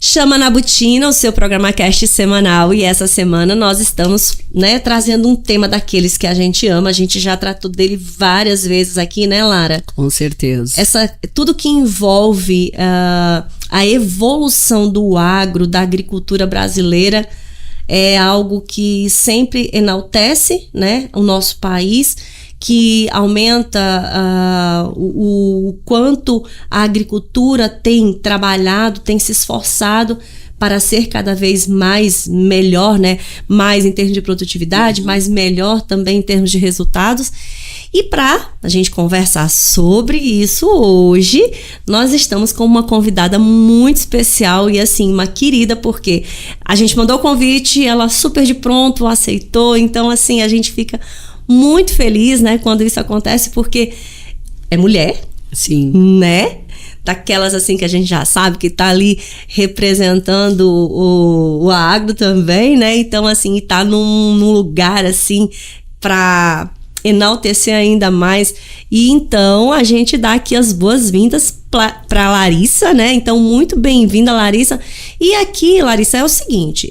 Chama na Botina, o seu programa cast semanal, e essa semana nós estamos, trazendo um tema daqueles que a gente ama. A gente já tratou dele várias vezes aqui, né, Lara? Com certeza. Tudo que envolve a evolução do agro, da agricultura brasileira, é algo que sempre enaltece, né, o nosso país, que aumenta o quanto a agricultura tem trabalhado, tem se esforçado para ser cada vez mais melhor, né? Mais em termos de produtividade, mais melhor também em termos de resultados. E para a gente conversar sobre isso hoje, nós estamos com uma convidada muito especial e assim, uma querida, porque a gente mandou o convite, ela super de pronto aceitou, então assim, a gente fica muito feliz, né, quando isso acontece, porque é mulher, sim, né? Daquelas assim que a gente já sabe que tá ali representando o agro também, né? Então, assim, tá num lugar assim para enaltecer ainda mais. E então a gente dá aqui as boas-vindas para Larissa, né? Então, muito bem-vinda, Larissa. E aqui, Larissa, é o seguinte,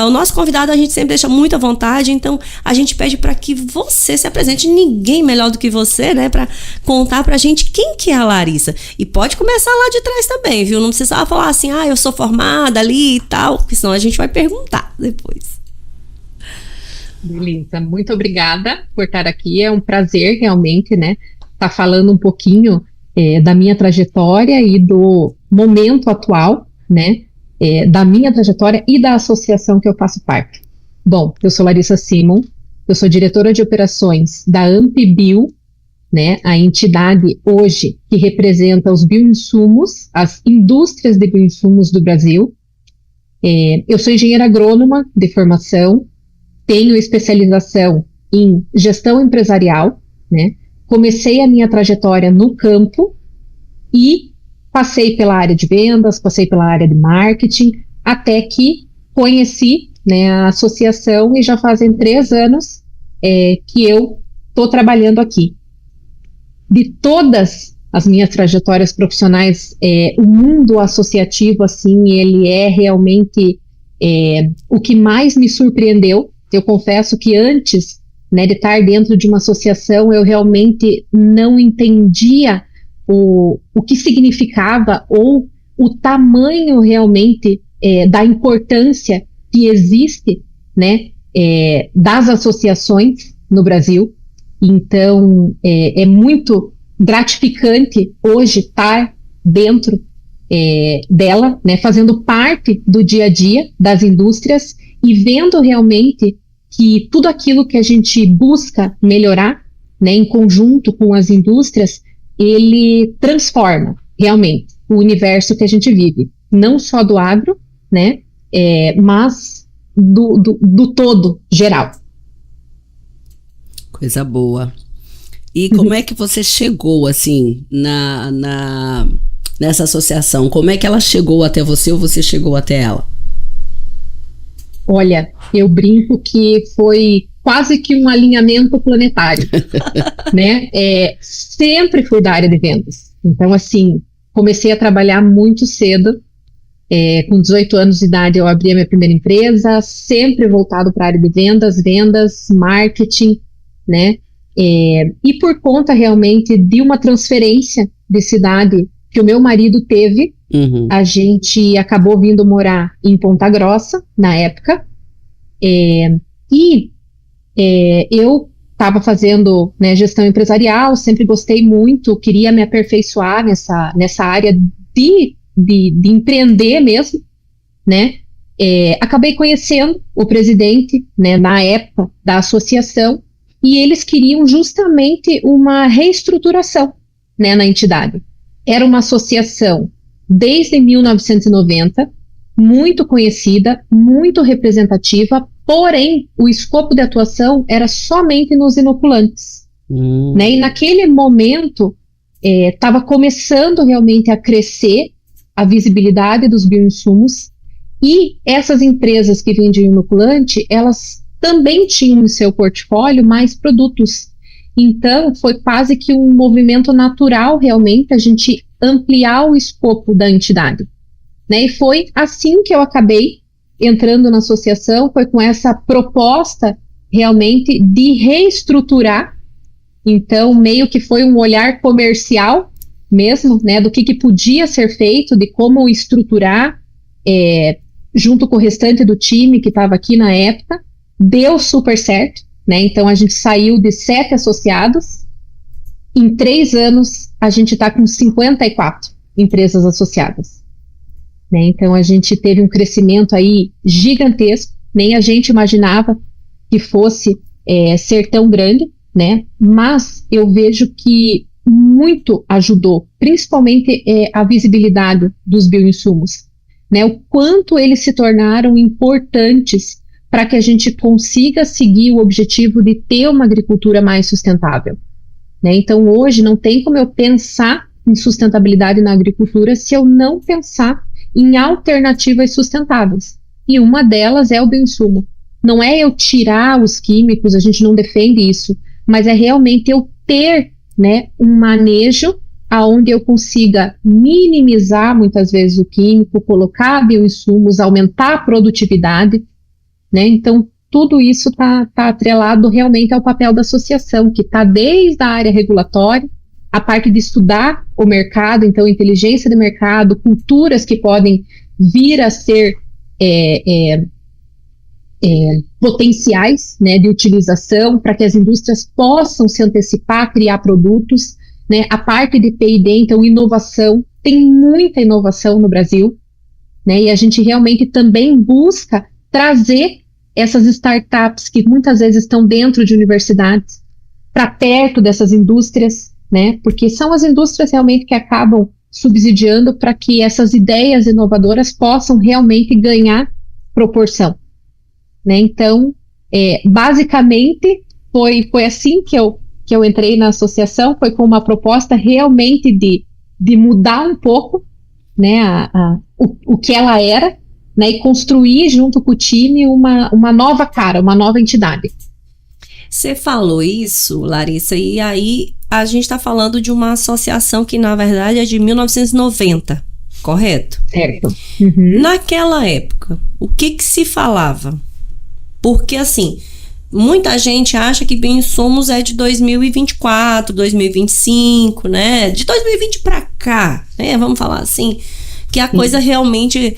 o nosso convidado a gente sempre deixa muito à vontade, então a gente pede para que você se apresente. Ninguém melhor do que você, né? Para contar pra gente quem que é a Larissa. E pode começar lá de trás também, viu? Não precisa falar assim, eu sou formada ali e tal, porque senão a gente vai perguntar depois. Beleza, muito obrigada por estar aqui, é um prazer realmente, né, estar falando um pouquinho da minha trajetória e do momento atual, né, da minha trajetória e da associação que eu faço parte. Bom, eu sou Larissa Simon, eu sou diretora de operações da AmpBio, né, a entidade hoje que representa os bioinsumos, as indústrias de bioinsumos do Brasil. Eu sou engenheira agrônoma de formação, tenho especialização em gestão empresarial, né? Comecei a minha trajetória no campo e passei pela área de vendas, passei pela área de marketing, até que conheci, né, a associação e já fazem 3 anos que eu estou trabalhando aqui. De todas as minhas trajetórias profissionais, o mundo associativo, assim, ele é realmente o que mais me surpreendeu. Eu confesso que antes, né, de estar dentro de uma associação, eu realmente não entendia o que significava ou o tamanho realmente da importância que existe, né, das associações no Brasil. Então, é muito gratificante hoje estar dentro dela, né, fazendo parte do dia a dia das indústrias e vendo realmente que tudo aquilo que a gente busca melhorar, né, em conjunto com as indústrias, ele transforma realmente o universo que a gente vive, não só do agro, né, mas do todo geral. Coisa boa. E como é que você chegou, assim, nessa associação? Como é que ela chegou até você ou você chegou até ela? Olha, eu brinco que foi quase que um alinhamento planetário, né? Sempre fui da área de vendas. Então, assim, comecei a trabalhar muito cedo. Com 18 anos de idade, eu abri a minha primeira empresa, sempre voltado para a área de vendas, marketing, né? E por conta realmente de uma transferência de cidade que o meu marido teve, a gente acabou vindo morar em Ponta Grossa, na época, eu estava fazendo, né, gestão empresarial, sempre gostei muito, queria me aperfeiçoar nessa área de empreender mesmo, né, acabei conhecendo o presidente, né, na época da associação, e eles queriam justamente uma reestruturação, né, na entidade. Era uma associação desde 1990, muito conhecida, muito representativa, porém, o escopo de atuação era somente nos inoculantes. Né? E naquele momento, estava começando realmente a crescer a visibilidade dos bioinsumos, e essas empresas que vendiam inoculante, elas também tinham no seu portfólio mais produtos. Então, foi quase que um movimento natural, realmente, a gente ampliar o escopo da entidade. né? E foi assim que eu acabei entrando na associação, foi com essa proposta realmente de reestruturar. Então, meio que foi um olhar comercial mesmo, né, do que podia ser feito, de como estruturar, junto com o restante do time que estava aqui na época. Deu super certo, né? Então, a gente saiu de 7 associados. Em 3 anos, a gente está com 54 empresas associadas. Né? Então, a gente teve um crescimento aí gigantesco, nem a gente imaginava que fosse ser tão grande, né? Mas eu vejo que muito ajudou, principalmente a visibilidade dos bioinsumos, né? O quanto eles se tornaram importantes para que a gente consiga seguir o objetivo de ter uma agricultura mais sustentável. Né? Então, hoje, não tem como eu pensar em sustentabilidade na agricultura se eu não pensar em alternativas sustentáveis. E uma delas é o bioinsumo. Não é eu tirar os químicos, a gente não defende isso, mas é realmente eu ter, né, um manejo aonde eu consiga minimizar, muitas vezes, o químico, colocar bioinsumos, aumentar a produtividade, né? Então, tudo isso está atrelado realmente ao papel da associação, que está desde a área regulatória, a parte de estudar o mercado, então inteligência de mercado, culturas que podem vir a ser potenciais, né, de utilização, para que as indústrias possam se antecipar, criar produtos, né? A parte de P&D, então inovação, tem muita inovação no Brasil, né? E a gente realmente também busca trazer essas startups que muitas vezes estão dentro de universidades para perto dessas indústrias, né? Porque são as indústrias realmente que acabam subsidiando para que essas ideias inovadoras possam realmente ganhar proporção, né? Então, basicamente, foi assim que eu entrei na associação, foi com uma proposta realmente de mudar um pouco, né, o que ela era, né, e construir junto com o time uma nova cara, uma nova entidade. Você falou isso, Larissa, e aí a gente está falando de uma associação que, na verdade, é de 1990, correto? Certo. Uhum. Naquela época, o que se falava? Porque, assim, muita gente acha que bioinsumos é de 2024, 2025, né? De 2020 para cá, né? Vamos falar assim, que a coisa realmente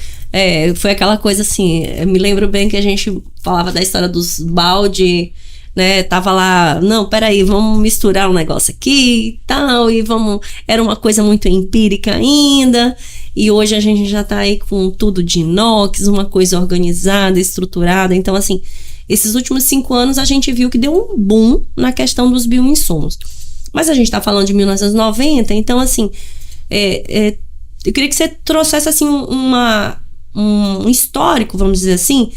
foi aquela coisa assim. Eu me lembro bem que a gente falava da história dos balde, né? Tava lá, não, peraí, vamos misturar um negócio aqui e tal, e vamos. Era uma coisa muito empírica ainda. E hoje a gente já tá aí com tudo de inox, uma coisa organizada, estruturada. Então, assim, esses últimos 5 anos a gente viu que deu um boom na questão dos bioinsumos. Mas a gente tá falando de 1990, então, assim, eu queria que você trouxesse, assim, um histórico, vamos dizer assim,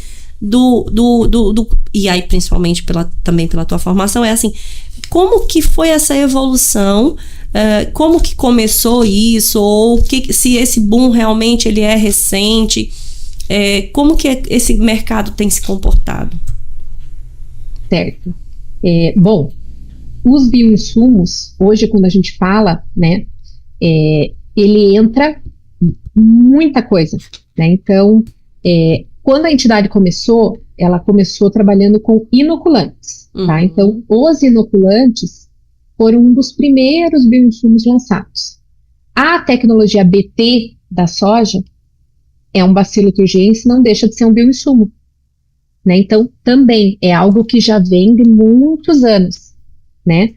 e aí, principalmente também pela tua formação, é assim, como que foi essa evolução, como que começou isso, ou se esse boom realmente ele é recente, como que esse mercado tem se comportado? Certo. Bom, os bioinsumos, hoje quando a gente fala, né, ele entra muita coisa, né? Então, quando a entidade começou, ela começou trabalhando com inoculantes, tá? Uhum. Então, os inoculantes foram um dos primeiros bioinsumos lançados. A tecnologia BT da soja é um bacilo turgense, não deixa de ser um bioinsumo, né? Então, também é algo que já vem de muitos anos, né?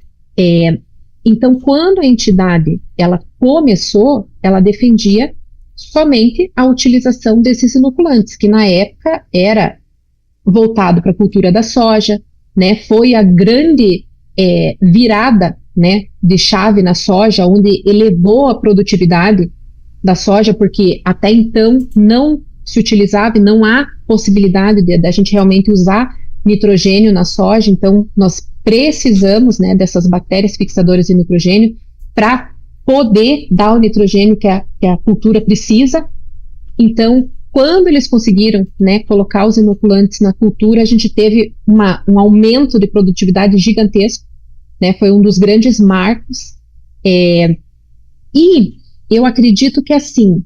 Então, quando a entidade ela começou, ela defendia somente a utilização desses inoculantes, que na época era voltado para a cultura da soja, né? Foi a grande virada, né, de chave na soja, onde elevou a produtividade da soja, porque até então não se utilizava e não há possibilidade da gente realmente usar nitrogênio na soja. Então nós precisamos, né, dessas bactérias fixadoras de nitrogênio para poder dar o nitrogênio que a cultura precisa. Então, quando eles conseguiram, né, colocar os inoculantes na cultura, a gente teve um aumento de produtividade gigantesco, né, foi um dos grandes marcos. E eu acredito que, assim,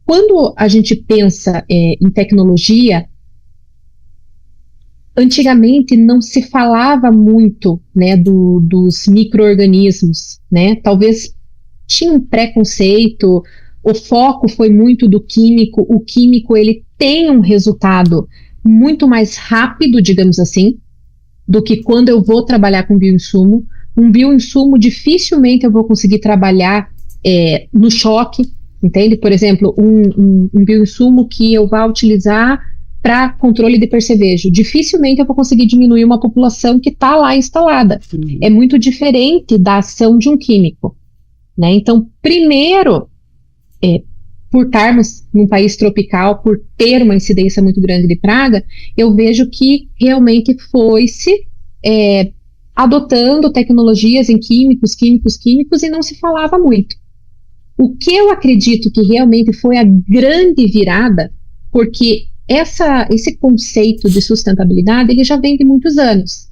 quando a gente pensa em tecnologia, antigamente não se falava muito, né, dos micro-organismos, né? Talvez tinha um preconceito, o foco foi muito do químico. O químico, ele tem um resultado muito mais rápido, digamos assim, do que quando eu vou trabalhar com bioinsumo. Um bioinsumo, dificilmente eu vou conseguir trabalhar no choque, entende? Por exemplo, um bioinsumo que eu vá utilizar para controle de percevejo, dificilmente eu vou conseguir diminuir uma população que está lá instalada. É muito diferente da ação de um químico, né? Então, primeiro, por estarmos num país tropical, por ter uma incidência muito grande de praga, eu vejo que realmente foi-se adotando tecnologias em químicos, e não se falava muito. O que eu acredito que realmente foi a grande virada, porque esse conceito de sustentabilidade, ele já vem de muitos anos.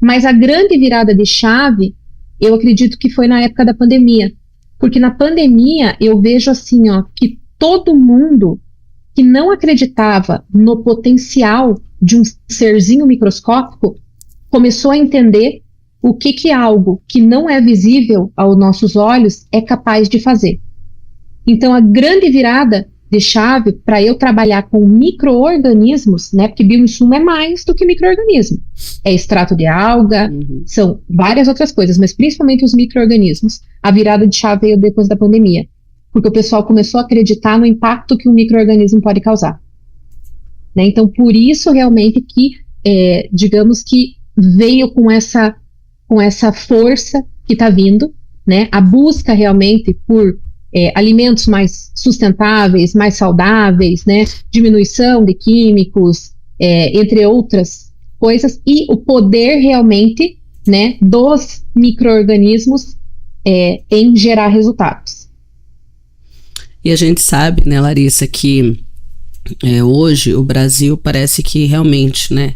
Mas a grande virada de chave, eu acredito que foi na época da pandemia. Porque na pandemia, eu vejo assim, que todo mundo que não acreditava no potencial de um serzinho microscópico começou a entender o que algo que não é visível aos nossos olhos é capaz de fazer. Então, a grande virada de chave para eu trabalhar com micro-organismos, né, porque bioinsumo é mais do que micro-organismo. É extrato de alga, são várias outras coisas, mas principalmente os micro-organismos. A virada de chave veio depois da pandemia, porque o pessoal começou a acreditar no impacto que um micro-organismo pode causar. Né? Então, por isso realmente que, digamos que veio com essa força que está vindo, né? A busca realmente por alimentos mais sustentáveis, mais saudáveis, né? Diminuição de químicos, entre outras coisas, e o poder realmente, né, dos micro-organismos em gerar resultados. E a gente sabe, né, Larissa, que hoje o Brasil parece que realmente, né,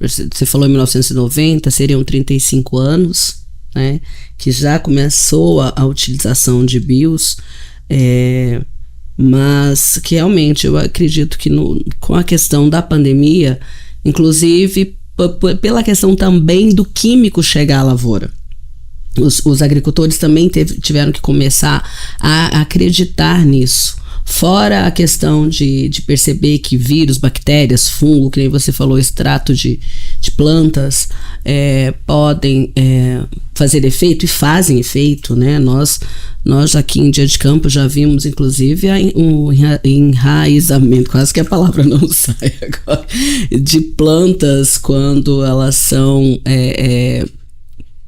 você falou em 1990, seriam 35 anos, né, que já começou a utilização de bios, mas que realmente eu acredito que com a questão da pandemia, inclusive pela questão também do químico chegar à lavoura, os agricultores também tiveram que começar a acreditar nisso. Fora a questão de perceber que vírus, bactérias, fungo, que nem você falou, extrato de plantas podem fazer efeito e fazem efeito, né? Nós aqui em Dia de Campo já vimos, inclusive, um enraizamento, quase que a palavra não sai agora, de plantas quando elas são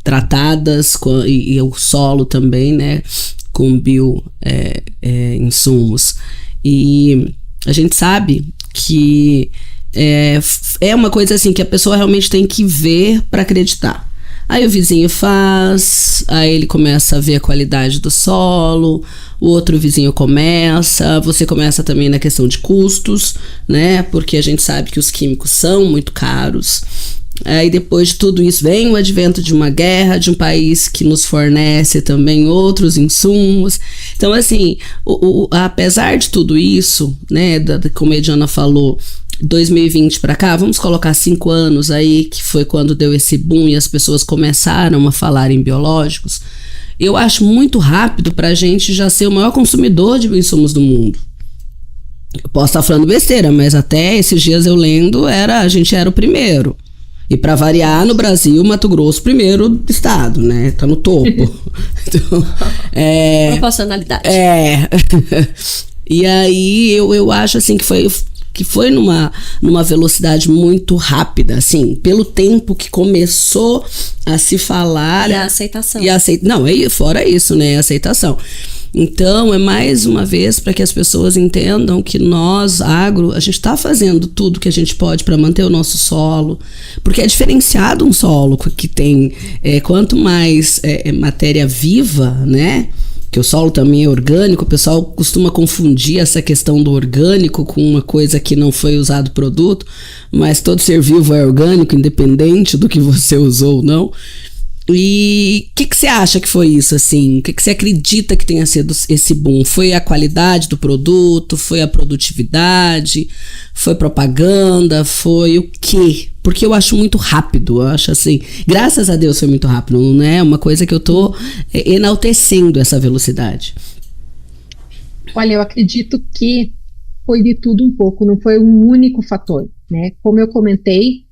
tratadas e o solo também, né? Com insumos. E a gente sabe que é uma coisa assim que a pessoa realmente tem que ver para acreditar. Aí o vizinho faz, aí ele começa a ver a qualidade do solo, o outro vizinho você começa também na questão de custos, né? Porque a gente sabe que os químicos são muito caros. Aí depois de tudo isso vem o advento de uma guerra, de um país que nos fornece também outros insumos. Então assim, apesar de tudo isso, né, como a Ediana falou, 2020 para cá, vamos colocar 5 anos aí, que foi quando deu esse boom e as pessoas começaram a falar em biológicos, eu acho muito rápido para a gente já ser o maior consumidor de insumos do mundo. Eu posso estar falando besteira, mas até esses dias eu lendo, a gente era o primeiro. E para variar, no Brasil, Mato Grosso, primeiro estado, né? Tá no topo. Então, proporcionalidade. E aí, eu acho assim que foi numa velocidade muito rápida, assim, pelo tempo que começou a se falar. E a aceitação. Não, fora isso, né? A aceitação. Então, é mais uma vez para que as pessoas entendam que nós, agro, a gente está fazendo tudo que a gente pode para manter o nosso solo, porque é diferenciado um solo que tem, quanto mais matéria viva, né? Que o solo também é orgânico, o pessoal costuma confundir essa questão do orgânico com uma coisa que não foi usado produto, mas todo ser vivo é orgânico, independente do que você usou ou não. E o que você acha que foi isso, assim? O que você acredita que tenha sido esse boom? Foi a qualidade do produto? Foi a produtividade? Foi propaganda? Foi o quê? Porque eu acho muito rápido, eu acho assim, graças a Deus foi muito rápido, não é uma coisa que eu tô enaltecendo essa velocidade. Olha, eu acredito que foi de tudo um pouco, não foi um único fator, né? Como eu comentei,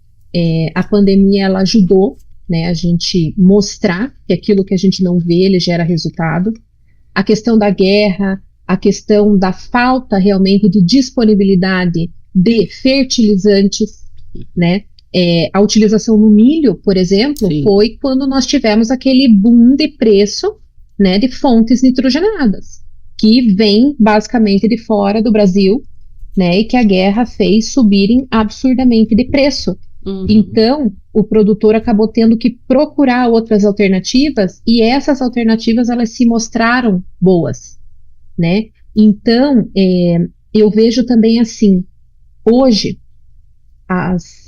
a pandemia, ela ajudou, né, a gente mostrar que aquilo que a gente não vê, ele gera resultado. A questão da guerra, a questão da falta realmente de disponibilidade de fertilizantes, né? A utilização no milho, por exemplo, Sim. foi quando nós tivemos aquele boom de preço, né, de fontes nitrogenadas, que vem basicamente de fora do Brasil, né, e que a guerra fez subirem absurdamente de preço. Uhum. Então, o produtor acabou tendo que procurar outras alternativas, e essas alternativas, elas se mostraram boas, né? Então, eu vejo também assim, hoje,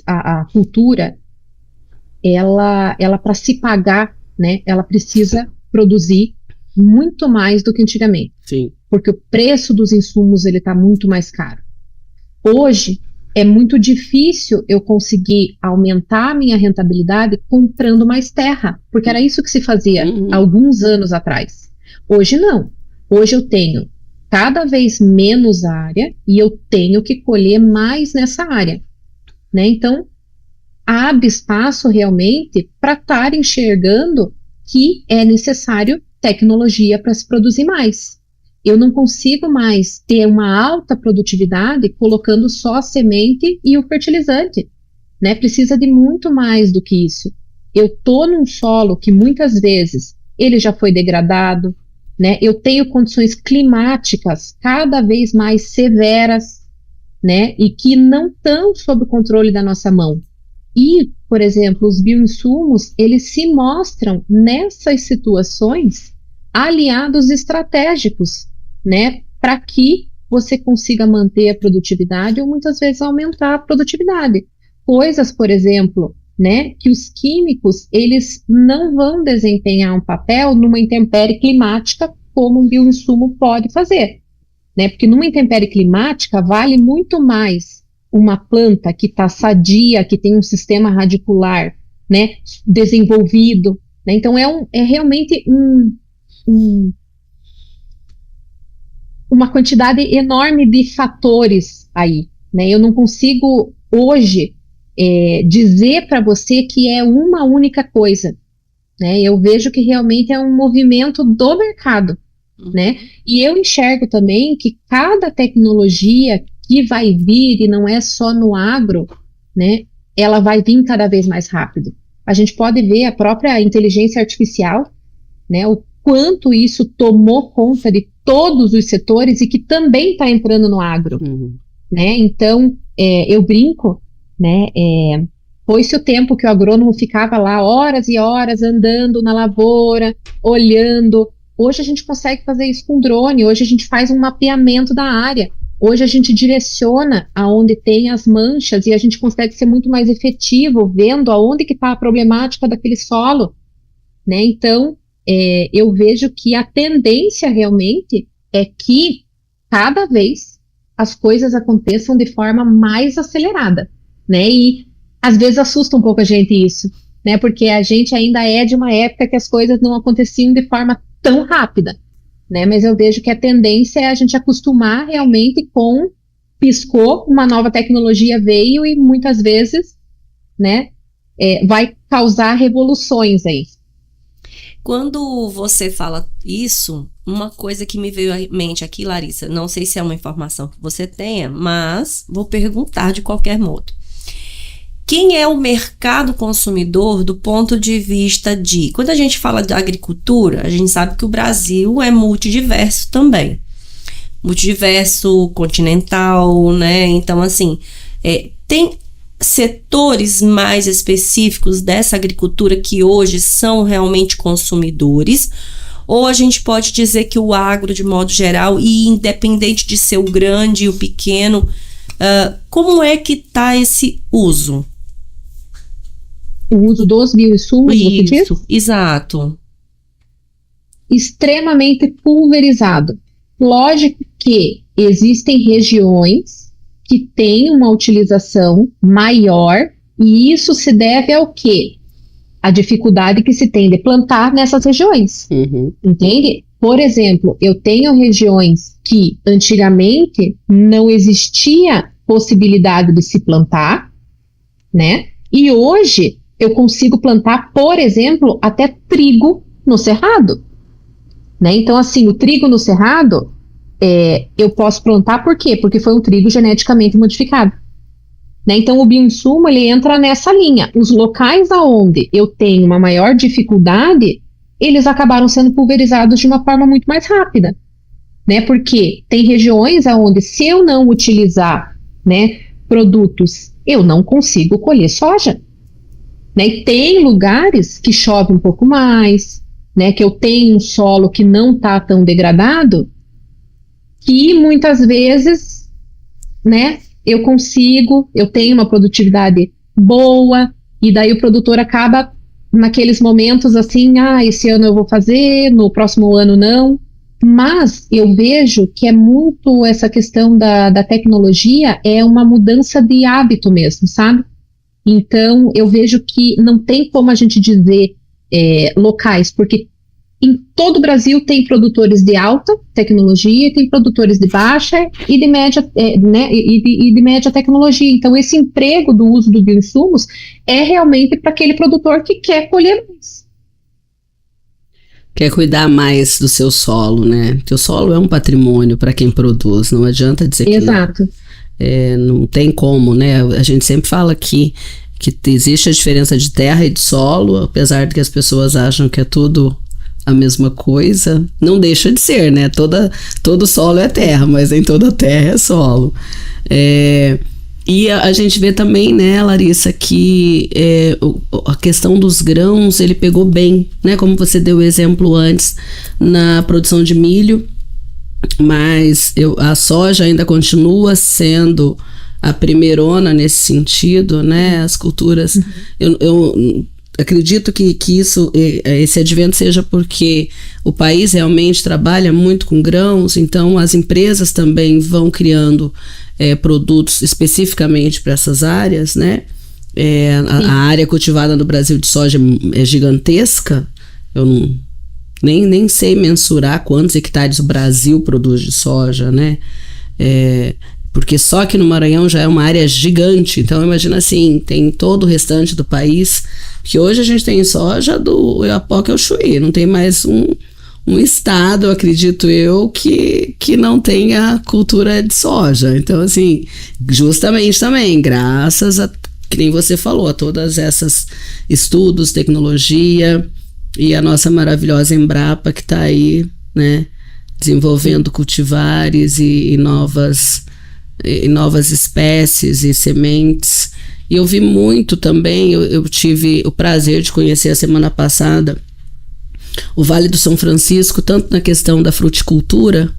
a cultura, ela para se pagar, né, ela precisa produzir muito mais do que antigamente. Sim. Porque o preço dos insumos, ele está muito mais caro. Hoje, é muito difícil eu conseguir aumentar a minha rentabilidade comprando mais terra, porque era isso que se fazia alguns anos atrás. Hoje não. Hoje eu tenho cada vez menos área e eu tenho que colher mais nessa área, né? Então, abre espaço realmente para estar enxergando que é necessário tecnologia para se produzir mais. Eu não consigo mais ter uma alta produtividade colocando só a semente e o fertilizante, né? Precisa de muito mais do que isso. Eu estou num solo que muitas vezes ele já foi degradado, né? Eu tenho condições climáticas cada vez mais severas, né? E que não estão sob o controle da nossa mão. E, por exemplo, os bioinsumos, eles se mostram nessas situações aliados estratégicos, né, para que você consiga manter a produtividade ou muitas vezes aumentar a produtividade. Coisas, por exemplo, né, que os químicos, eles não vão desempenhar um papel numa intempérie climática como um bioinsumo pode fazer, né, porque numa intempérie climática vale muito mais uma planta que está sadia, que tem um sistema radicular, né, desenvolvido, né, então é realmente uma quantidade enorme de fatores aí, né? Eu não consigo hoje dizer para você que é uma única coisa, né? Eu vejo que realmente é um movimento do mercado, né? E eu enxergo também que cada tecnologia que vai vir, e não é só no agro, né? Ela vai vir cada vez mais rápido. A gente pode ver a própria inteligência artificial, né? O quanto isso tomou conta de todos os setores e que também está entrando no agro, né? Então, eu brinco, né? Foi-se o tempo que o agrônomo ficava lá horas e horas andando na lavoura, olhando. Hoje a gente consegue fazer isso com drone, hoje a gente faz um mapeamento da área, hoje a gente direciona aonde tem as manchas e a gente consegue ser muito mais efetivo, vendo aonde que está a problemática daquele solo, né? Então, eu vejo que a tendência realmente é que cada vez as coisas aconteçam de forma mais acelerada, né? E às vezes assusta um pouco a gente isso, né? Porque a gente ainda é de uma época que as coisas não aconteciam de forma tão rápida, né? Mas eu vejo que a tendência é a gente acostumar realmente com piscou, uma nova tecnologia veio e muitas vezes, né, vai causar revoluções aí. Quando você fala isso, uma coisa que me veio à mente aqui, Larissa, não sei se é uma informação que você tenha, mas vou perguntar de qualquer modo. Quem é o mercado consumidor do ponto de vista de... Quando a gente fala de agricultura, a gente sabe que o Brasil é multidiverso também. Multidiverso, continental, né? Então, assim, tem setores mais específicos dessa agricultura que hoje são realmente consumidores, ou a gente pode dizer que o agro, de modo geral, e independente de ser o grande e o pequeno, como é que está esse uso? O uso dos bioinsumos, você diz? Isso, exato. Extremamente pulverizado. Lógico que existem regiões que têm uma utilização maior, e isso se deve ao quê? A dificuldade que se tem de plantar nessas regiões, entende? Por exemplo, eu tenho regiões que antigamente não existia possibilidade de se plantar, né? E hoje eu consigo plantar, por exemplo, até trigo no cerrado, né? Então, assim, o trigo no cerrado, eu posso plantar por quê? Porque foi um trigo geneticamente modificado. Né? Então, o bioinsumo, ele entra nessa linha. Os locais aonde eu tenho uma maior dificuldade, eles acabaram sendo pulverizados de uma forma muito mais rápida. Né? Porque tem regiões aonde, se eu não utilizar, né, produtos, eu não consigo colher soja. Né? E tem lugares que chove um pouco mais, né, que eu tenho um solo que não está tão degradado, que muitas vezes, né, eu tenho uma produtividade boa, e daí o produtor acaba naqueles momentos assim, esse ano eu vou fazer, no próximo ano não. Mas eu vejo que é muito essa questão da tecnologia, é uma mudança de hábito mesmo, sabe? Então eu vejo que não tem como a gente dizer locais, porque em todo o Brasil tem produtores de alta tecnologia, tem produtores de baixa e de média, e de média tecnologia. Então, esse emprego do uso dos bioinsumos é realmente para aquele produtor que quer colher mais. Quer cuidar mais do seu solo, né? Teu solo é um patrimônio para quem produz, não adianta dizer Exato. que não tem como, né? A gente sempre fala que existe a diferença de terra e de solo, apesar de que as pessoas acham que é tudo a mesma coisa, não deixa de ser, né? Todo solo é terra, mas nem toda terra é solo. E a gente vê também, né, Larissa, que a questão dos grãos, ele pegou bem, né? Como você deu o exemplo antes, na produção de milho, mas a soja ainda continua sendo a primeirona nesse sentido, né? As culturas... Eu acredito que esse advento seja porque o país realmente trabalha muito com grãos, então as empresas também vão criando produtos especificamente para essas áreas, né? A área cultivada no Brasil de soja é gigantesca, eu nem sei mensurar quantos hectares o Brasil produz de soja, né? Porque só aqui no Maranhão já é uma área gigante, então imagina assim, tem todo o restante do país, que hoje a gente tem soja do Oiapoque ao Chuí, não tem mais um estado, acredito eu, que não tenha cultura de soja. Então assim, justamente também, graças a, que nem você falou, a todas essas estudos, tecnologia e a nossa maravilhosa Embrapa que está aí, né, desenvolvendo cultivares e novas espécies e sementes. E eu vi muito também, eu tive o prazer de conhecer a semana passada o Vale do São Francisco, tanto na questão da fruticultura,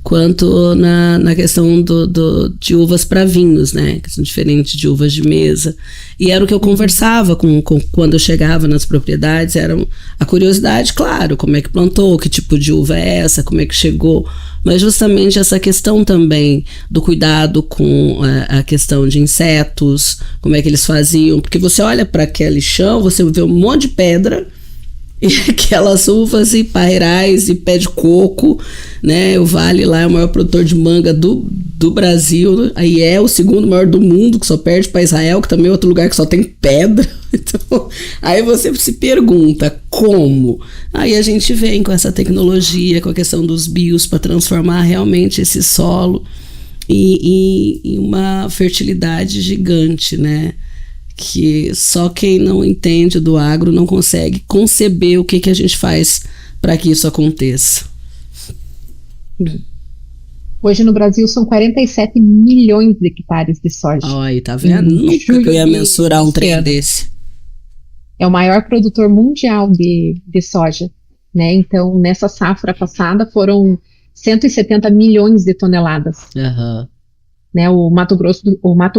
quanto na questão de uvas para vinhos, né, que são diferentes de uvas de mesa. E era o que eu conversava quando eu chegava nas propriedades, era a curiosidade, claro, como é que plantou, que tipo de uva é essa, como é que chegou, mas justamente essa questão também do cuidado com a questão de insetos, como é que eles faziam, porque você olha para aquele chão, você vê um monte de pedra, e aquelas uvas e pairais e pé de coco, né? O Vale lá é o maior produtor de manga do Brasil, aí é o segundo maior do mundo, que só perde para Israel, que também é outro lugar que só tem pedra. Então, aí você se pergunta como? Aí a gente vem com essa tecnologia, com a questão dos bios, para transformar realmente esse solo em uma fertilidade gigante, né? Que só quem não entende do agro não consegue conceber o que a gente faz para que isso aconteça. Hoje no Brasil são 47 milhões de hectares de soja. Aí, tá vendo? Nunca que eu ia mensurar um trem desse. É o maior produtor mundial de soja, né? Então, nessa safra passada foram 170 milhões de toneladas. Uhum. Né? O Mato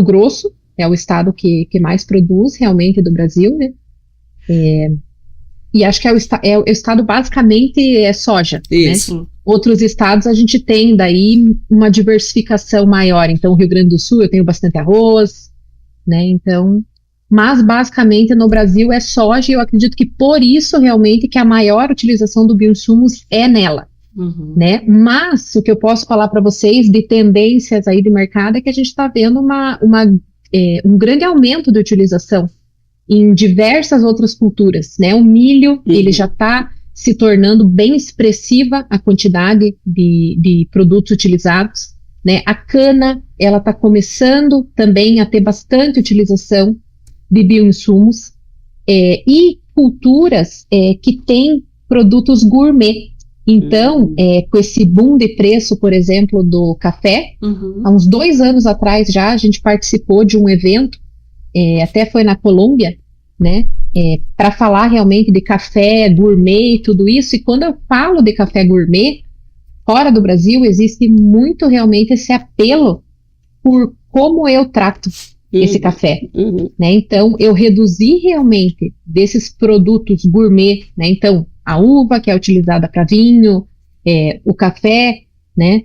Grosso é o estado que mais produz realmente do Brasil, né? E acho que o estado basicamente é soja, Isso. né? Outros estados a gente tem daí uma diversificação maior. Então, Rio Grande do Sul eu tenho bastante arroz, né? Então, mas basicamente no Brasil é soja e eu acredito que por isso realmente que a maior utilização do bioinsumos é nela, né? Mas o que eu posso falar para vocês de tendências aí de mercado é que a gente está vendo um grande aumento de utilização em diversas outras culturas, né? O milho, ele já está se tornando bem expressiva a quantidade de produtos utilizados, né? A cana, ela está começando também a ter bastante utilização de bioinsumos, e culturas que têm produtos gourmet. Então, com esse boom de preço, por exemplo, do café, há uns 2 anos atrás já a gente participou de um evento, até foi na Colômbia, né, para falar realmente de café gourmet e tudo isso. E quando eu falo de café gourmet, fora do Brasil, existe muito realmente esse apelo por como eu trato esse café, né? Então, eu reduzi realmente desses produtos gourmet, né? Então, a uva que é utilizada para vinho, o café, né?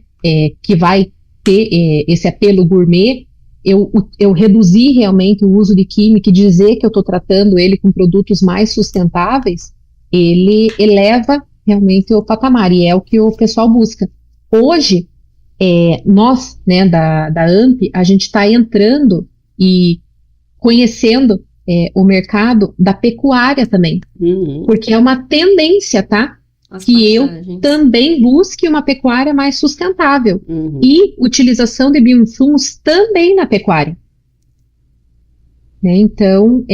Que vai ter esse apelo gourmet, eu reduzi realmente o uso de química e dizer que eu estou tratando ele com produtos mais sustentáveis, ele eleva realmente o patamar, e é o que o pessoal busca. Hoje, nós, né, da AMP, a gente está entrando e conhecendo o mercado da pecuária também, porque é uma tendência, tá? Que eu também busque uma pecuária mais sustentável e utilização de bioinsumos também na pecuária, né? Então,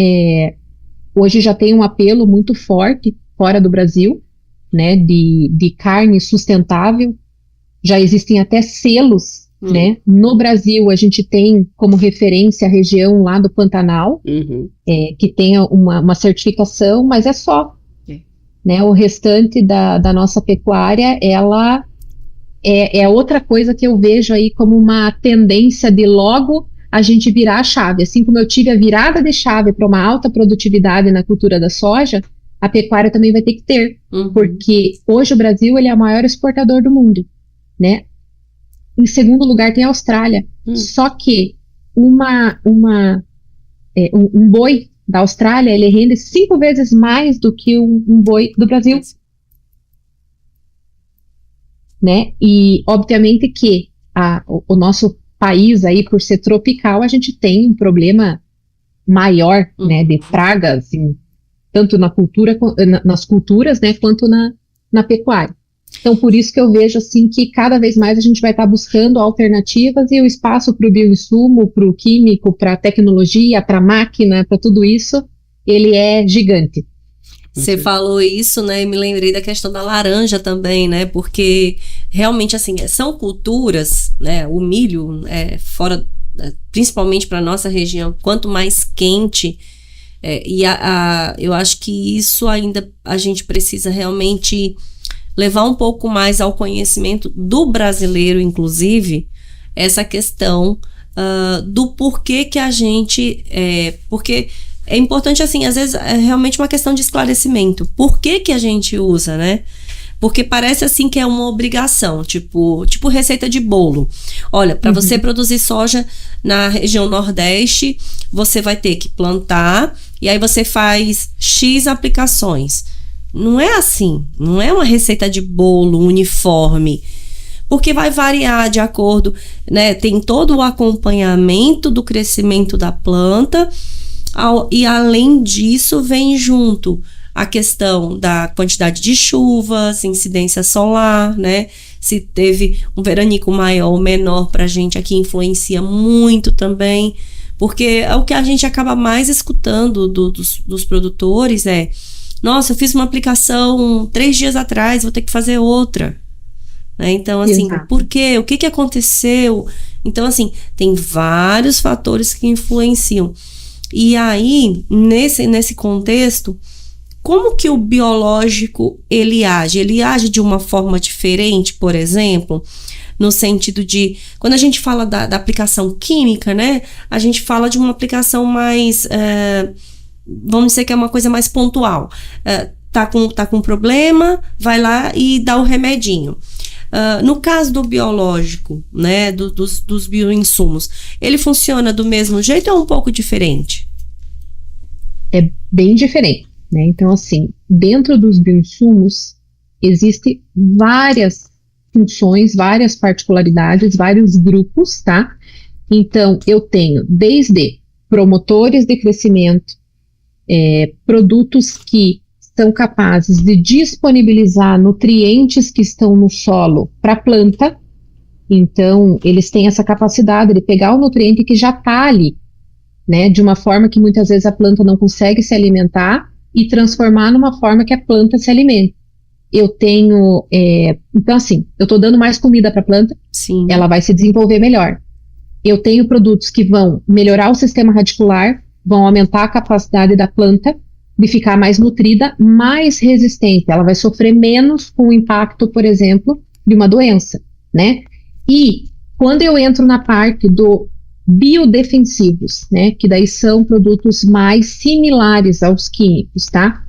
hoje já tem um apelo muito forte fora do Brasil, né, de carne sustentável. Já existem até selos, né? No Brasil, a gente tem como referência a região lá do Pantanal, que tem uma certificação, mas é só. Né? O restante da nossa pecuária, ela é outra coisa que eu vejo aí como uma tendência de logo a gente virar a chave. Assim como eu tive a virada de chave para uma alta produtividade na cultura da soja, a pecuária também vai ter que ter, porque hoje o Brasil ele é o maior exportador do mundo, né? Em segundo lugar tem a Austrália. Só que um boi da Austrália, ele rende 5 vezes mais do que um boi do Brasil, né? E obviamente que o nosso país aí, por ser tropical, a gente tem um problema maior, né, de pragas, tanto nas culturas, né, quanto na pecuária. Então, por isso que eu vejo assim que cada vez mais a gente vai estar buscando alternativas, e o espaço para o bioinsumo, para o químico, para a tecnologia, para a máquina, para tudo isso, ele é gigante. Você falou isso, né, e me lembrei da questão da laranja também, né, porque realmente, assim, são culturas, né, o milho, fora, principalmente para nossa região, quanto mais quente, eu acho que isso ainda a gente precisa realmente levar um pouco mais ao conhecimento do brasileiro, inclusive, essa questão do porquê que a gente... porque é importante, assim, às vezes é realmente uma questão de esclarecimento. Por que que a gente usa, né? Porque parece, assim, que é uma obrigação, tipo receita de bolo. Olha, para você produzir soja na região Nordeste, você vai ter que plantar, e aí você faz X aplicações. Não é assim, não é uma receita de bolo uniforme, porque vai variar de acordo, né? Tem todo o acompanhamento do crescimento da planta, e além disso vem junto a questão da quantidade de chuvas, incidência solar, né? Se teve um veranico maior ou menor pra gente aqui, influencia muito também, porque é o que a gente acaba mais escutando dos produtores nossa, eu fiz uma aplicação 3 dias atrás, vou ter que fazer outra. Né? Então, assim, por quê? O que aconteceu? Então, assim, tem vários fatores que influenciam. E aí, nesse contexto, como que o biológico, ele age? Ele age de uma forma diferente, por exemplo? no sentido de, quando a gente fala da aplicação química, né, a gente fala de uma aplicação mais, vamos dizer que é uma coisa mais pontual. Tá com problema, vai lá e dá o remedinho. No caso do biológico, né, dos bioinsumos, ele funciona do mesmo jeito ou é um pouco diferente? É bem diferente, né? Então, assim, dentro dos bioinsumos, existem várias funções, várias particularidades, vários grupos, tá? Então, eu tenho desde promotores de crescimento, produtos que são capazes de disponibilizar nutrientes que estão no solo para a planta. Então, eles têm essa capacidade de pegar o nutriente que já está ali, né, de uma forma que muitas vezes a planta não consegue se alimentar e transformar numa forma que a planta se alimente. Eu tenho, então assim, eu estou dando mais comida para a planta, Sim. Ela vai se desenvolver melhor. Eu tenho produtos que vão melhorar o sistema radicular, vão aumentar a capacidade da planta de ficar mais nutrida, mais resistente. Ela vai sofrer menos com o impacto, por exemplo, de uma doença, né? E quando eu entro na parte do biodefensivos, né, que daí são produtos mais similares aos químicos, tá?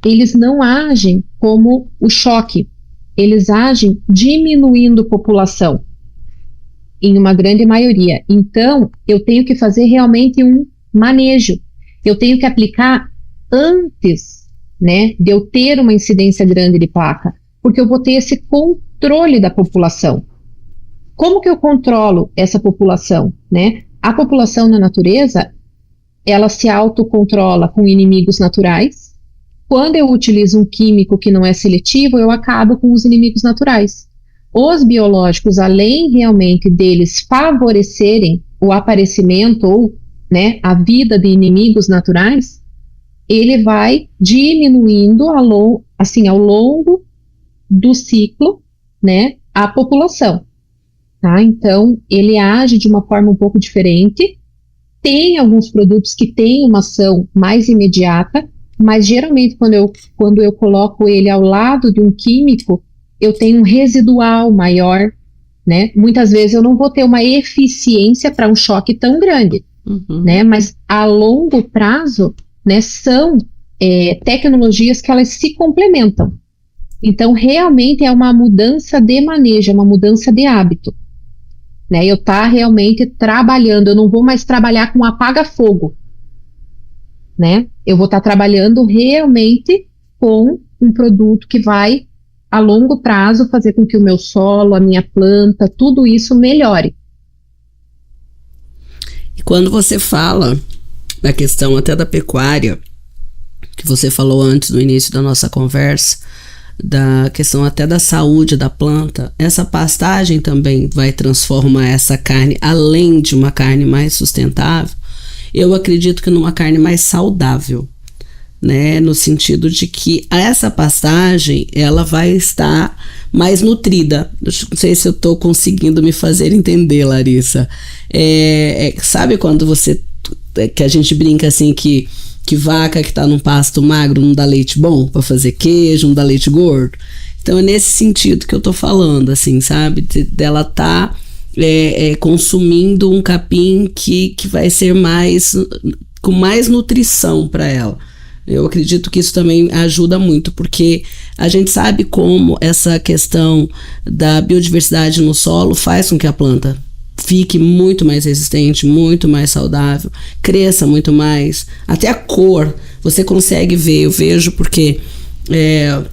Eles não agem como o choque, eles agem diminuindo população, em uma grande maioria. Então, eu tenho que fazer realmente um manejo, eu tenho que aplicar antes, né, de eu ter uma incidência grande de placa, porque eu vou ter esse controle da população. Como que eu controlo essa população, né? A população na natureza, ela se autocontrola com inimigos naturais. Quando eu utilizo um químico que não é seletivo, eu acabo com os inimigos naturais. Os biológicos, além realmente deles favorecerem o aparecimento ou, né, a vida de inimigos naturais, ele vai diminuindo ao longo do ciclo, né, a população. Tá? Então, ele age de uma forma um pouco diferente. Tem alguns produtos que têm uma ação mais imediata, mas geralmente quando eu coloco ele ao lado de um químico, eu tenho um residual maior, né? Muitas vezes eu não vou ter uma eficiência para um choque tão grande, né? Mas a longo prazo, né, são tecnologias que elas se complementam. Então, realmente é uma mudança de manejo, é uma mudança de hábito. Né, eu estou realmente trabalhando, eu não vou mais trabalhar com apaga-fogo, né? Eu vou estar trabalhando realmente com um produto que vai, a longo prazo, fazer com que o meu solo, a minha planta, tudo isso melhore. E quando você fala da questão até da pecuária, que você falou antes no início da nossa conversa, da questão até da saúde da planta, essa pastagem também vai transformar essa carne, além de uma carne mais sustentável, eu acredito que numa carne mais saudável, né, no sentido de que essa pastagem, ela vai estar mais nutrida. Não sei se eu estou conseguindo me fazer entender, Larissa. Sabe quando que a gente brinca assim que vaca que está num pasto magro não dá leite bom para fazer queijo, não dá leite gordo? Então é nesse sentido que eu tô falando, assim, sabe? Dela tá consumindo um capim que vai ser com mais nutrição para ela. Eu acredito que isso também ajuda muito, porque a gente sabe como essa questão da biodiversidade no solo faz com que a planta fique muito mais resistente, muito mais saudável, cresça muito mais. Até a cor, você consegue ver, eu vejo porque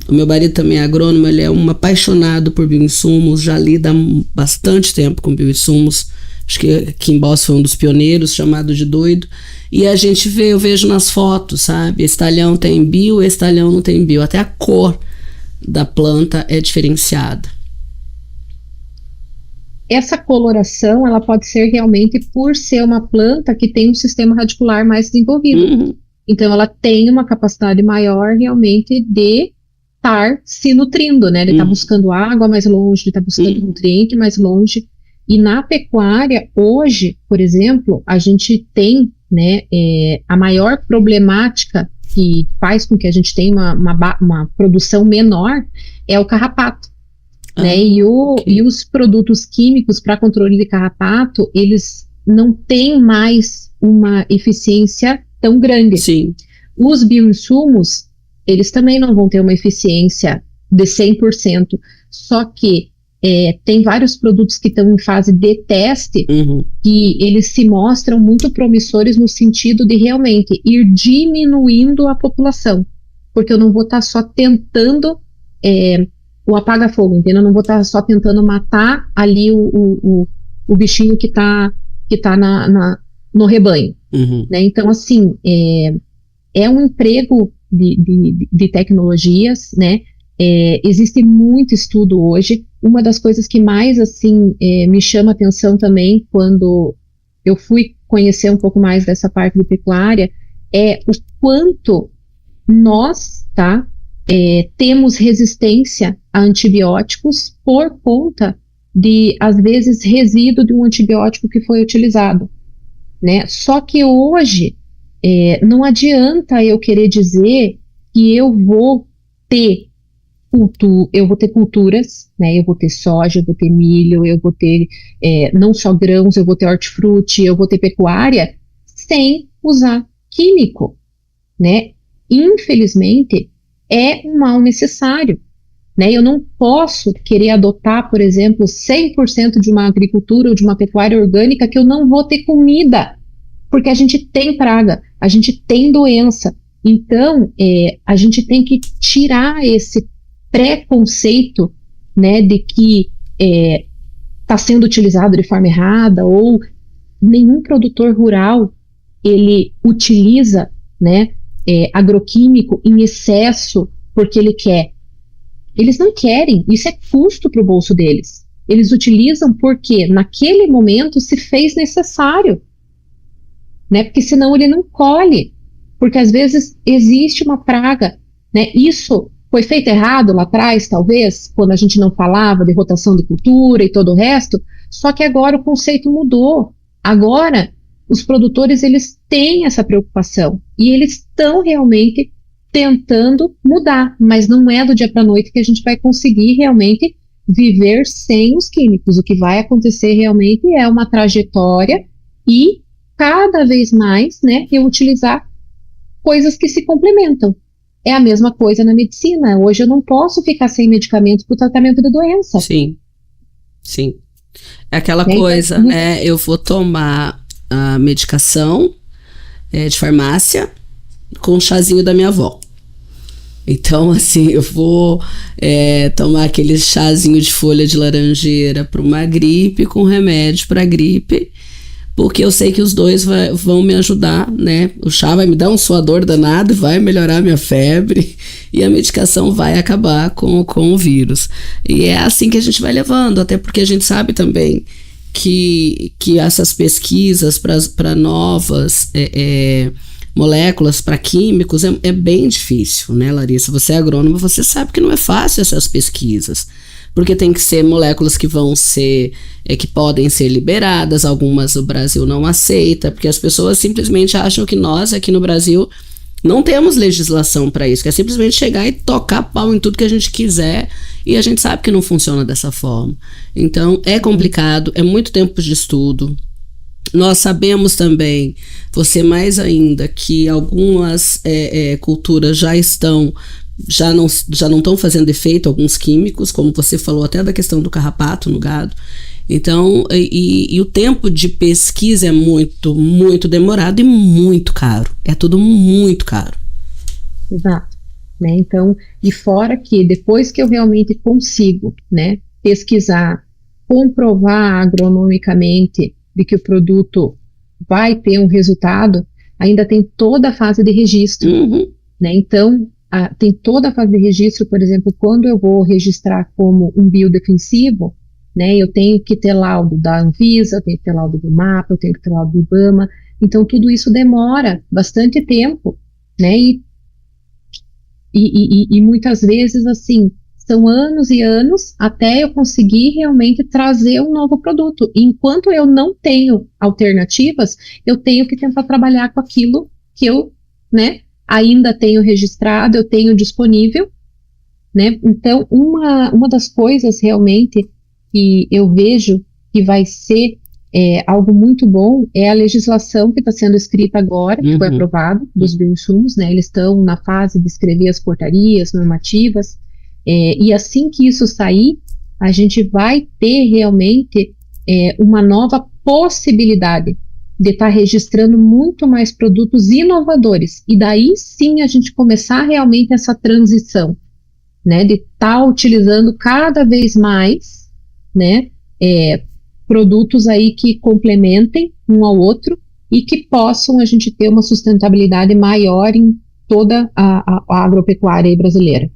o meu marido também é agrônomo, ele é um apaixonado por bioinsumos, já lida há bastante tempo com bioinsumos, acho que aqui em Boston foi um dos pioneiros, chamado de doido, e a gente vê, eu vejo nas fotos, sabe, esse talhão tem bio, esse talhão não tem bio, até a cor da planta é diferenciada. Essa coloração, ela pode ser realmente por ser uma planta que tem um sistema radicular mais desenvolvido. Então, ela tem uma capacidade maior realmente de estar se nutrindo, né? De estar buscando água mais longe, de estar buscando nutriente mais longe. E na pecuária, hoje, por exemplo, a gente tem, né, a maior problemática que faz com que a gente tenha uma produção menor é o carrapato. né? E os produtos químicos para controle de carrapato, eles não têm mais uma eficiência tão grande. Sim. Os bioinsumos, eles também não vão ter uma eficiência de 100%, só que tem vários produtos que estão em fase de teste, que eles se mostram muito promissores no sentido de realmente ir diminuindo a população, porque eu não vou estar só tentando o apaga-fogo, entendeu? Eu não vou estar só tentando matar ali o bichinho que está no rebanho, né? Então, assim, é um emprego de tecnologias, né? Existe muito estudo hoje. Uma das coisas que mais, assim, me chama atenção também, quando eu fui conhecer um pouco mais dessa parte de pecuária, é o quanto nós, temos resistência a antibióticos por conta de, às vezes, resíduo de um antibiótico que foi utilizado, né? Só que hoje, não adianta eu querer dizer que eu vou ter culturas, né? Eu vou ter soja, eu vou ter milho, eu vou ter não só grãos, eu vou ter hortifruti, eu vou ter pecuária, sem usar químico, né? Infelizmente, é um mal necessário, né? Eu não posso querer adotar, por exemplo, 100% de uma agricultura ou de uma pecuária orgânica que eu não vou ter comida, porque a gente tem praga, a gente tem doença. Então, a gente tem que tirar esse preconceito, né, de que está sendo utilizado de forma errada, ou nenhum produtor rural ele utiliza, né, agroquímico em excesso porque ele quer. Eles não querem, isso é custo para o bolso deles. Eles utilizam porque naquele momento se fez necessário, né, porque senão ele não colhe, porque às vezes existe uma praga, né, isso foi feito errado lá atrás, talvez, quando a gente não falava de rotação de cultura e todo o resto, só que agora o conceito mudou. Agora, os produtores, eles têm essa preocupação e eles estão realmente tentando mudar, mas não é do dia para a noite que a gente vai conseguir realmente viver sem os químicos. O que vai acontecer realmente é uma trajetória e cada vez mais, né, eu utilizar coisas que se complementam. É a mesma coisa na medicina. Hoje eu não posso ficar sem medicamento para o tratamento da doença. Sim, sim. É aquela coisa, né? Eu vou tomar a medicação de farmácia com o chazinho da minha avó. Então, assim, eu vou tomar aquele chazinho de folha de laranjeira para uma gripe com remédio para gripe, porque eu sei que os dois vão me ajudar, né? O chá vai me dar um suador danado, vai melhorar minha febre e a medicação vai acabar com o vírus. E é assim que a gente vai levando, até porque a gente sabe também que essas pesquisas para novas moléculas, para químicos, é bem difícil, né, Larissa? Você é agrônoma, você sabe que não é fácil essas pesquisas. Porque tem que ser moléculas que vão ser, que podem ser liberadas, algumas o Brasil não aceita, porque as pessoas simplesmente acham que nós aqui no Brasil não temos legislação para isso, que é simplesmente chegar e tocar pau em tudo que a gente quiser, e a gente sabe que não funciona dessa forma. Então, é complicado, é muito tempo de estudo. Nós sabemos também, você mais ainda, que algumas culturas já não estão fazendo efeito, alguns químicos, como você falou até da questão do carrapato no gado. Então, e o tempo de pesquisa é muito, muito demorado e muito caro. É tudo muito caro. Exato. Né? Então, e fora que depois que eu realmente consigo, né, pesquisar, comprovar agronomicamente de que o produto vai ter um resultado, ainda tem toda a fase de registro. Né? Então, tem toda a fase de registro, por exemplo, quando eu vou registrar como um biodefensivo, né, eu tenho que ter laudo da Anvisa, eu tenho que ter laudo do MAPA, eu tenho que ter laudo do IBAMA, então tudo isso demora bastante tempo, né, e muitas vezes, assim, são anos e anos até eu conseguir realmente trazer um novo produto. E enquanto eu não tenho alternativas, eu tenho que tentar trabalhar com aquilo que eu, né, ainda tenho registrado, eu tenho disponível, né? Então, uma das coisas realmente que eu vejo que vai ser algo muito bom é a legislação que está sendo escrita agora, que foi aprovada, dos bioinsumos, né? Eles estão na fase de escrever as portarias normativas, e assim que isso sair, a gente vai ter realmente uma nova possibilidade de estar registrando muito mais produtos inovadores, e daí sim a gente começar realmente essa transição, né, de estar utilizando cada vez mais, né, produtos aí que complementem um ao outro e que possam a gente ter uma sustentabilidade maior em toda a agropecuária brasileira.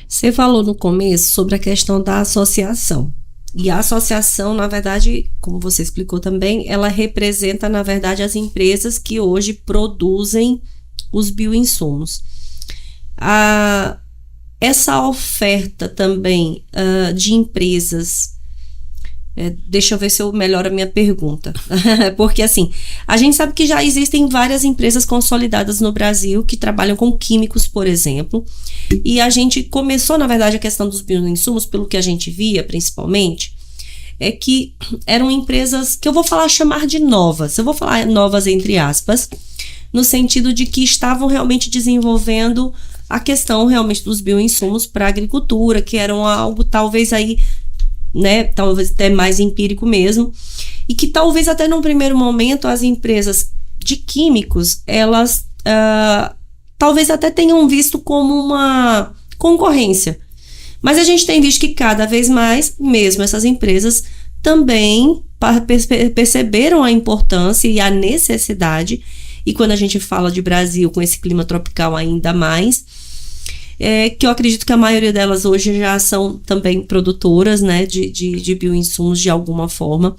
Você falou no começo sobre a questão da associação. E a associação, na verdade, como você explicou também, ela representa, na verdade, as empresas que hoje produzem os bioinsumos. Essa oferta também de empresas, deixa eu ver se eu melhoro a minha pergunta, porque assim, a gente sabe que já existem várias empresas consolidadas no Brasil que trabalham com químicos, por exemplo, e a gente começou, na verdade, a questão dos bioinsumos, pelo que a gente via, principalmente, é que eram empresas que eu vou chamar de novas, eu vou falar novas entre aspas, no sentido de que estavam realmente desenvolvendo a questão realmente dos bioinsumos para a agricultura, que eram algo talvez aí, né, talvez até mais empírico mesmo, e que talvez até num primeiro momento as empresas de químicos, elas talvez até tenham visto como uma concorrência. Mas a gente tem visto que cada vez mais, mesmo essas empresas também perceberam a importância e a necessidade, e quando a gente fala de Brasil com esse clima tropical ainda mais, que eu acredito que a maioria delas hoje já são também produtoras, né, de bioinsumos de alguma forma.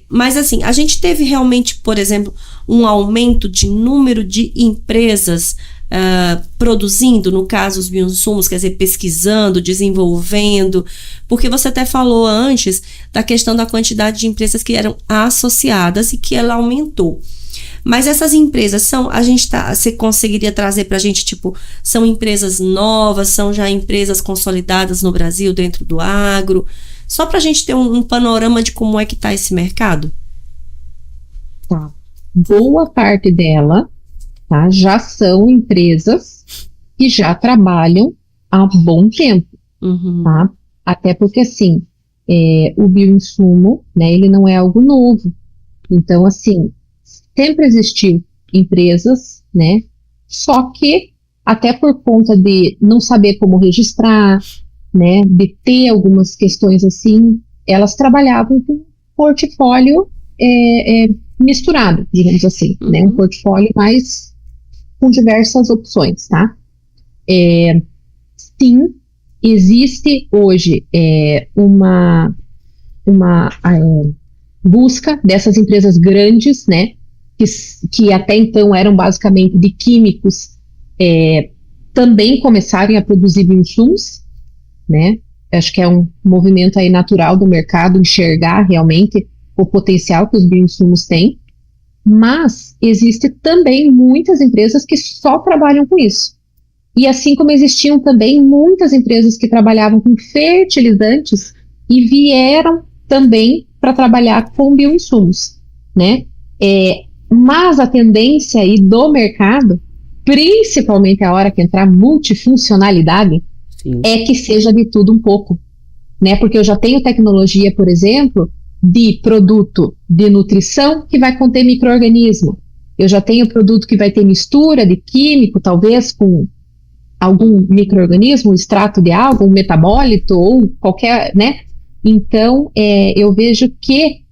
Mas assim, a gente teve realmente, por exemplo, um aumento de número de empresas produzindo, no caso, os bioinsumos, quer dizer, pesquisando, desenvolvendo, porque você até falou antes da questão da quantidade de empresas que eram associadas e que ela aumentou. Mas essas empresas você conseguiria trazer para a gente, tipo, são empresas novas, são já empresas consolidadas no Brasil, dentro do agro, só para a gente ter um panorama de como é que está esse mercado? Tá. Boa parte dela, tá, já são empresas que já trabalham há bom tempo, tá? Até porque, assim, o bioinsumo, né, ele não é algo novo. Então, assim, sempre existiu empresas, né, só que até por conta de não saber como registrar, né, de ter algumas questões assim, elas trabalhavam com portfólio misturado, digamos assim, né, um portfólio mais com diversas opções, tá? Sim, existe hoje uma busca dessas empresas grandes, né, que até então eram basicamente de químicos, também começarem a produzir bioinsumos, né? Acho que é um movimento aí natural do mercado enxergar realmente o potencial que os bioinsumos têm, mas existe também muitas empresas que só trabalham com isso. E assim como existiam também muitas empresas que trabalhavam com fertilizantes e vieram também para trabalhar com bioinsumos, né? Mas a tendência aí do mercado, principalmente a hora que entrar multifuncionalidade, sim, é que seja de tudo um pouco, né? Porque eu já tenho tecnologia, por exemplo, de produto de nutrição que vai conter micro-organismo. Eu já tenho produto que vai ter mistura de químico, talvez com algum micro-organismo, um extrato de algo, um metabólito ou qualquer, né? Então, eu vejo que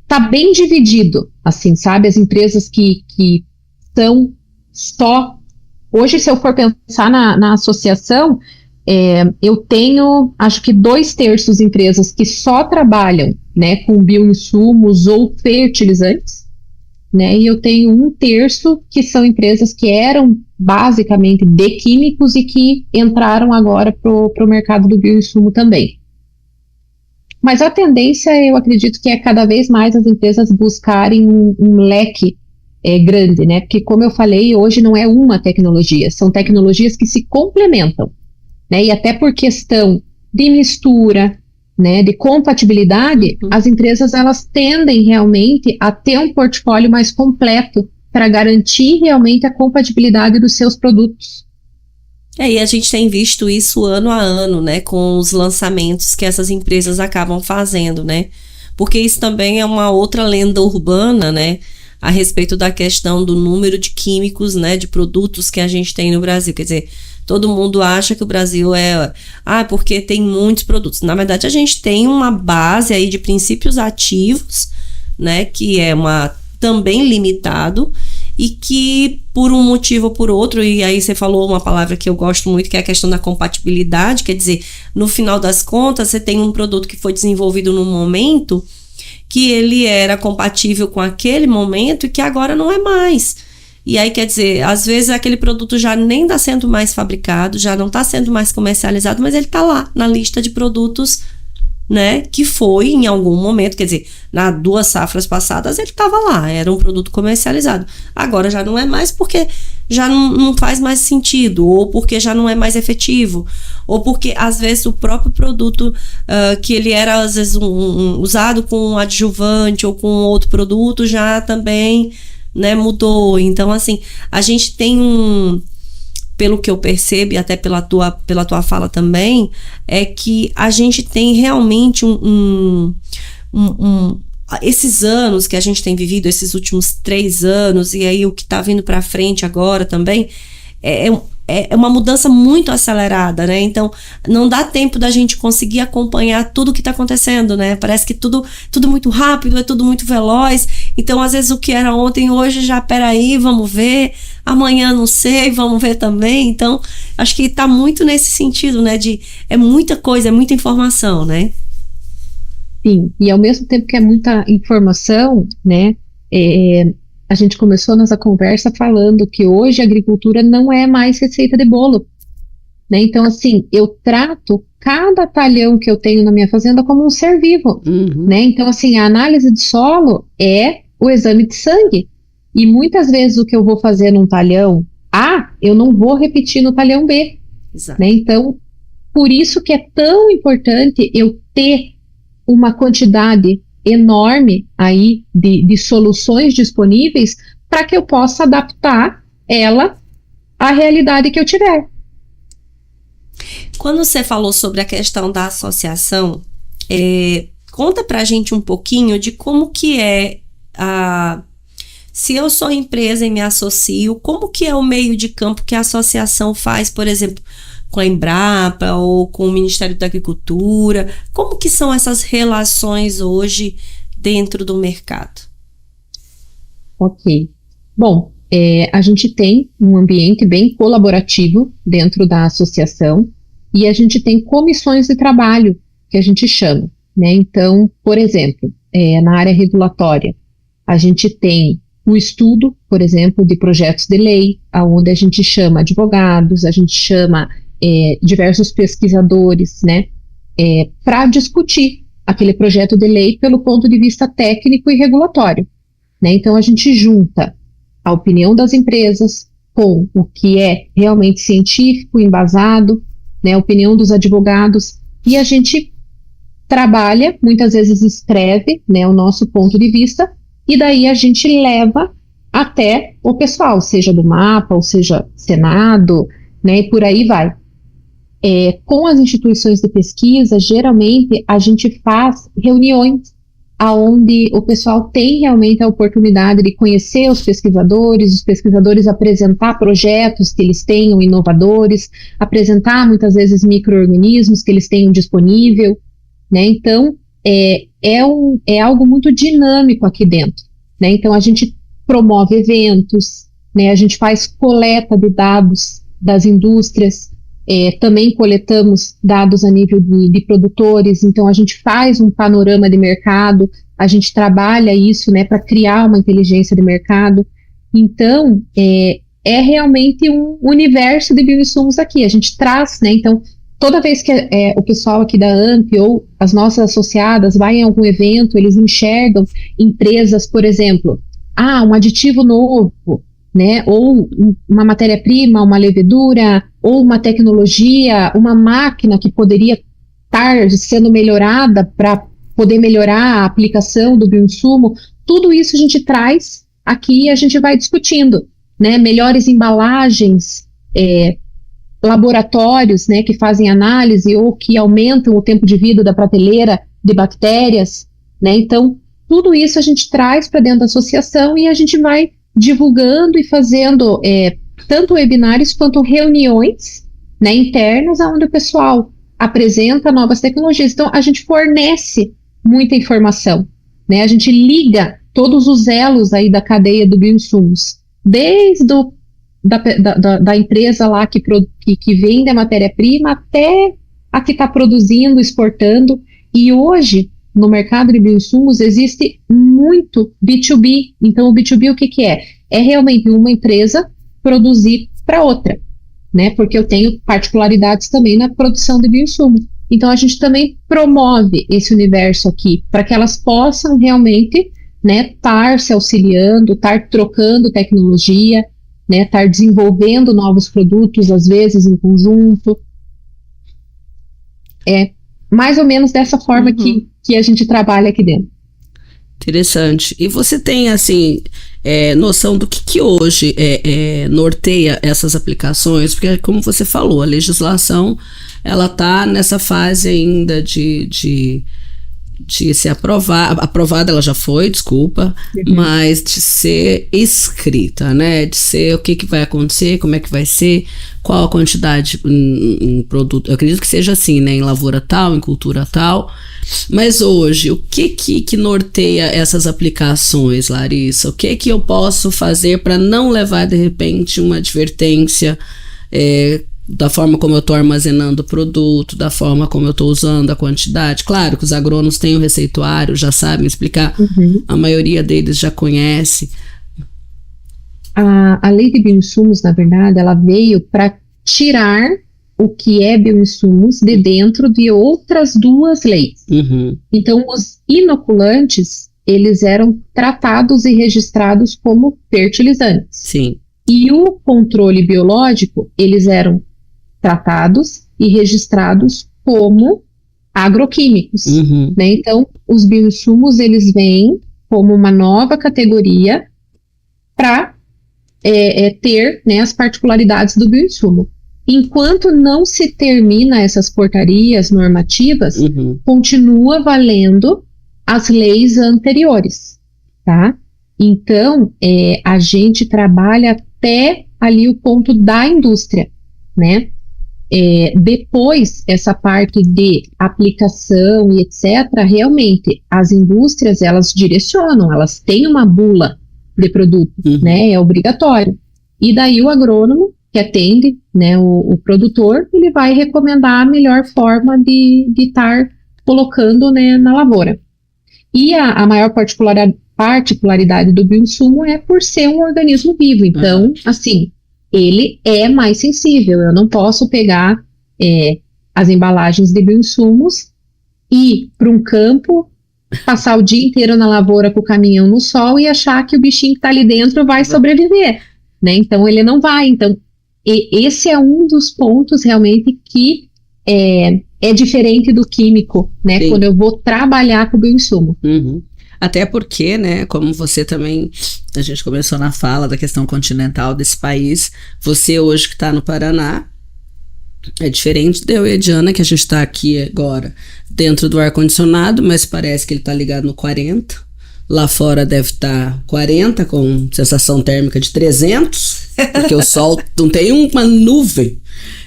tá bem dividido, assim, sabe? As empresas que são só... Hoje, se eu for pensar na associação, eu tenho, acho que 2/3 empresas que só trabalham, né, com bioinsumos ou fertilizantes, né? E eu tenho 1/3 que são empresas que eram basicamente de químicos e que entraram agora pro mercado do bioinsumo também. Mas a tendência, eu acredito que é cada vez mais as empresas buscarem um leque grande, né? Porque, como eu falei, hoje não é uma tecnologia, são tecnologias que se complementam, né? E até por questão de mistura, né, de compatibilidade, as empresas elas tendem realmente a ter um portfólio mais completo para garantir realmente a compatibilidade dos seus produtos. E a gente tem visto isso ano a ano, né, com os lançamentos que essas empresas acabam fazendo, né? Porque isso também é uma outra lenda urbana, né, a respeito da questão do número de químicos, né, de produtos que a gente tem no Brasil. Quer dizer, todo mundo acha que o Brasil porque tem muitos produtos. Na verdade, a gente tem uma base aí de princípios ativos, né, que é também limitado, e que por um motivo ou por outro, e aí você falou uma palavra que eu gosto muito, que é a questão da compatibilidade, quer dizer, no final das contas, você tem um produto que foi desenvolvido num momento que ele era compatível com aquele momento e que agora não é mais. E aí, quer dizer, às vezes aquele produto já nem está sendo mais fabricado, já não está sendo mais comercializado, mas ele está lá na lista de produtos, né, que foi em algum momento, quer dizer, nas 2 safras passadas ele estava lá, era um produto comercializado. Agora já não é mais porque já não faz mais sentido, ou porque já não é mais efetivo, ou porque às vezes o próprio produto que ele era às vezes usado com um adjuvante ou com outro produto já também, né, mudou. Então, assim, a gente tem pelo que eu percebo, e até pela tua fala também, é que a gente tem realmente esses anos que a gente tem vivido, esses últimos 3 anos, e aí o que está vindo para frente agora também, é uma mudança muito acelerada, né? Então, não dá tempo da gente conseguir acompanhar tudo o que está acontecendo, né? Parece que tudo muito rápido, é tudo muito veloz. Então, às vezes, o que era ontem, hoje já, peraí, vamos ver. Amanhã, não sei, vamos ver também. Então, acho que está muito nesse sentido, né? É muita coisa, é muita informação, né? Sim, e ao mesmo tempo que é muita informação, né? A gente começou nossa conversa falando que hoje a agricultura não é mais receita de bolo, né? Então, assim, eu trato cada talhão que eu tenho na minha fazenda como um ser vivo, né? Então, assim, a análise de solo é o exame de sangue. E muitas vezes o que eu vou fazer num talhão A, eu não vou repetir no talhão B. Exato. Né? Então, por isso que é tão importante eu ter uma quantidade enorme aí de soluções disponíveis para que eu possa adaptar ela à realidade que eu tiver. Quando você falou sobre a questão da associação, conta pra gente um pouquinho de como que se eu sou empresa e me associo, como que é o meio de campo que a associação faz, por exemplo, com a Embrapa ou com o Ministério da Agricultura? Como que são essas relações hoje dentro do mercado? Ok. Bom, a gente tem um ambiente bem colaborativo dentro da associação e a gente tem comissões de trabalho, que a gente chama, né? Então, por exemplo, na área regulatória, a gente tem o estudo, por exemplo, de projetos de lei, onde a gente chama advogados, a gente chama diversos pesquisadores, né, para discutir aquele projeto de lei pelo ponto de vista técnico e regulatório, né? Então a gente junta a opinião das empresas com o que é realmente científico, embasado, né, a opinião dos advogados, e a gente trabalha, muitas vezes escreve, né, o nosso ponto de vista, e daí a gente leva até o pessoal, seja do MAPA, ou seja Senado, né, e por aí vai. Com as instituições de pesquisa, geralmente a gente faz reuniões onde o pessoal tem realmente a oportunidade de conhecer os pesquisadores apresentar projetos que eles tenham inovadores, apresentar muitas vezes micro-organismos que eles tenham disponível, né? Então, é algo muito dinâmico aqui dentro, né? Então, a gente promove eventos, né? A gente faz coleta de dados das indústrias, também coletamos dados a nível de produtores, então a gente faz um panorama de mercado, a gente trabalha isso, né, para criar uma inteligência de mercado. Então, é realmente um universo de bioinsumos aqui, a gente traz, né, então, toda vez que o pessoal aqui da AMP ou as nossas associadas vai em algum evento, eles enxergam empresas, por exemplo, um aditivo novo, né? Ou uma matéria-prima, uma levedura, ou uma tecnologia, uma máquina que poderia estar sendo melhorada para poder melhorar a aplicação do bioinsumo. Tudo isso a gente traz aqui e a gente vai discutindo, né? Melhores embalagens, laboratórios, né, que fazem análise ou que aumentam o tempo de vida da prateleira de bactérias, né? Então, tudo isso a gente traz para dentro da associação e a gente vai divulgando e fazendo tanto webinários quanto reuniões, né, internas, onde o pessoal apresenta novas tecnologias. Então, a gente fornece muita informação, né? A gente liga todos os elos aí da cadeia do bioinsumos, desde da empresa lá que vende a matéria-prima até a que está produzindo, exportando. E hoje, no mercado de bioinsumos, existe muito B2B. Então, o B2B o que é? É realmente uma empresa produzir para outra, né? Porque eu tenho particularidades também na produção de bioinsumo. Então, a gente também promove esse universo aqui para que elas possam realmente, né, estar se auxiliando, estar trocando tecnologia, né, estar desenvolvendo novos produtos, às vezes em conjunto. É mais ou menos dessa forma que a gente trabalha aqui dentro. Interessante. E você tem, assim, noção do que hoje norteia essas aplicações? Porque, como você falou, a legislação, ela está nessa fase ainda de ser aprovada ela já foi, desculpa, mas de ser escrita, né? De ser o que vai acontecer, como é que vai ser, qual a quantidade em produto. Eu acredito que seja assim, né? Em lavoura tal, em cultura tal. Mas hoje, o que norteia essas aplicações, Larissa? O que eu posso fazer para não levar, de repente, uma advertência da forma como eu estou armazenando o produto, da forma como eu estou usando a quantidade? Claro que os agrônomos têm o receituário, já sabem explicar, a maioria deles já conhece. A lei de bioinsumos, na verdade, ela veio para tirar o que é bioinsumos de dentro de outras duas leis. Então, os inoculantes, eles eram tratados e registrados como fertilizantes. Sim. E o controle biológico, eles eram tratados e registrados como agroquímicos, né? Então, os bioinsumos, eles vêm como uma nova categoria para ter, né, as particularidades do bioinsumo. Enquanto não se termina essas portarias normativas, continua valendo as leis anteriores, tá? Então, a gente trabalha até ali o ponto da indústria, né? Depois, essa parte de aplicação e etc., realmente, as indústrias, elas direcionam, elas têm uma bula de produto, né? É obrigatório. E daí o agrônomo, que atende, né, o produtor, ele vai recomendar a melhor forma de estar colocando, né, na lavoura. E a maior particularidade do bioinsumo é por ser um organismo vivo. Então, assim, ele é mais sensível. Eu não posso pegar as embalagens de bioinsumos e ir para um campo, passar o dia inteiro na lavoura com o caminhão no sol e achar que o bichinho que está ali dentro vai sobreviver, né? Então, ele não vai. Então, esse é um dos pontos realmente que é diferente do químico, né? Sim. Quando eu vou trabalhar com o bioinsumo. Até porque, né, como você também, a gente começou na fala da questão continental desse país, você hoje que está no Paraná, é diferente de eu e a Diana, que a gente está aqui agora dentro do ar-condicionado, mas parece que ele está ligado no 40. Lá fora deve estar 40, com sensação térmica de 300, porque o sol não tem uma nuvem.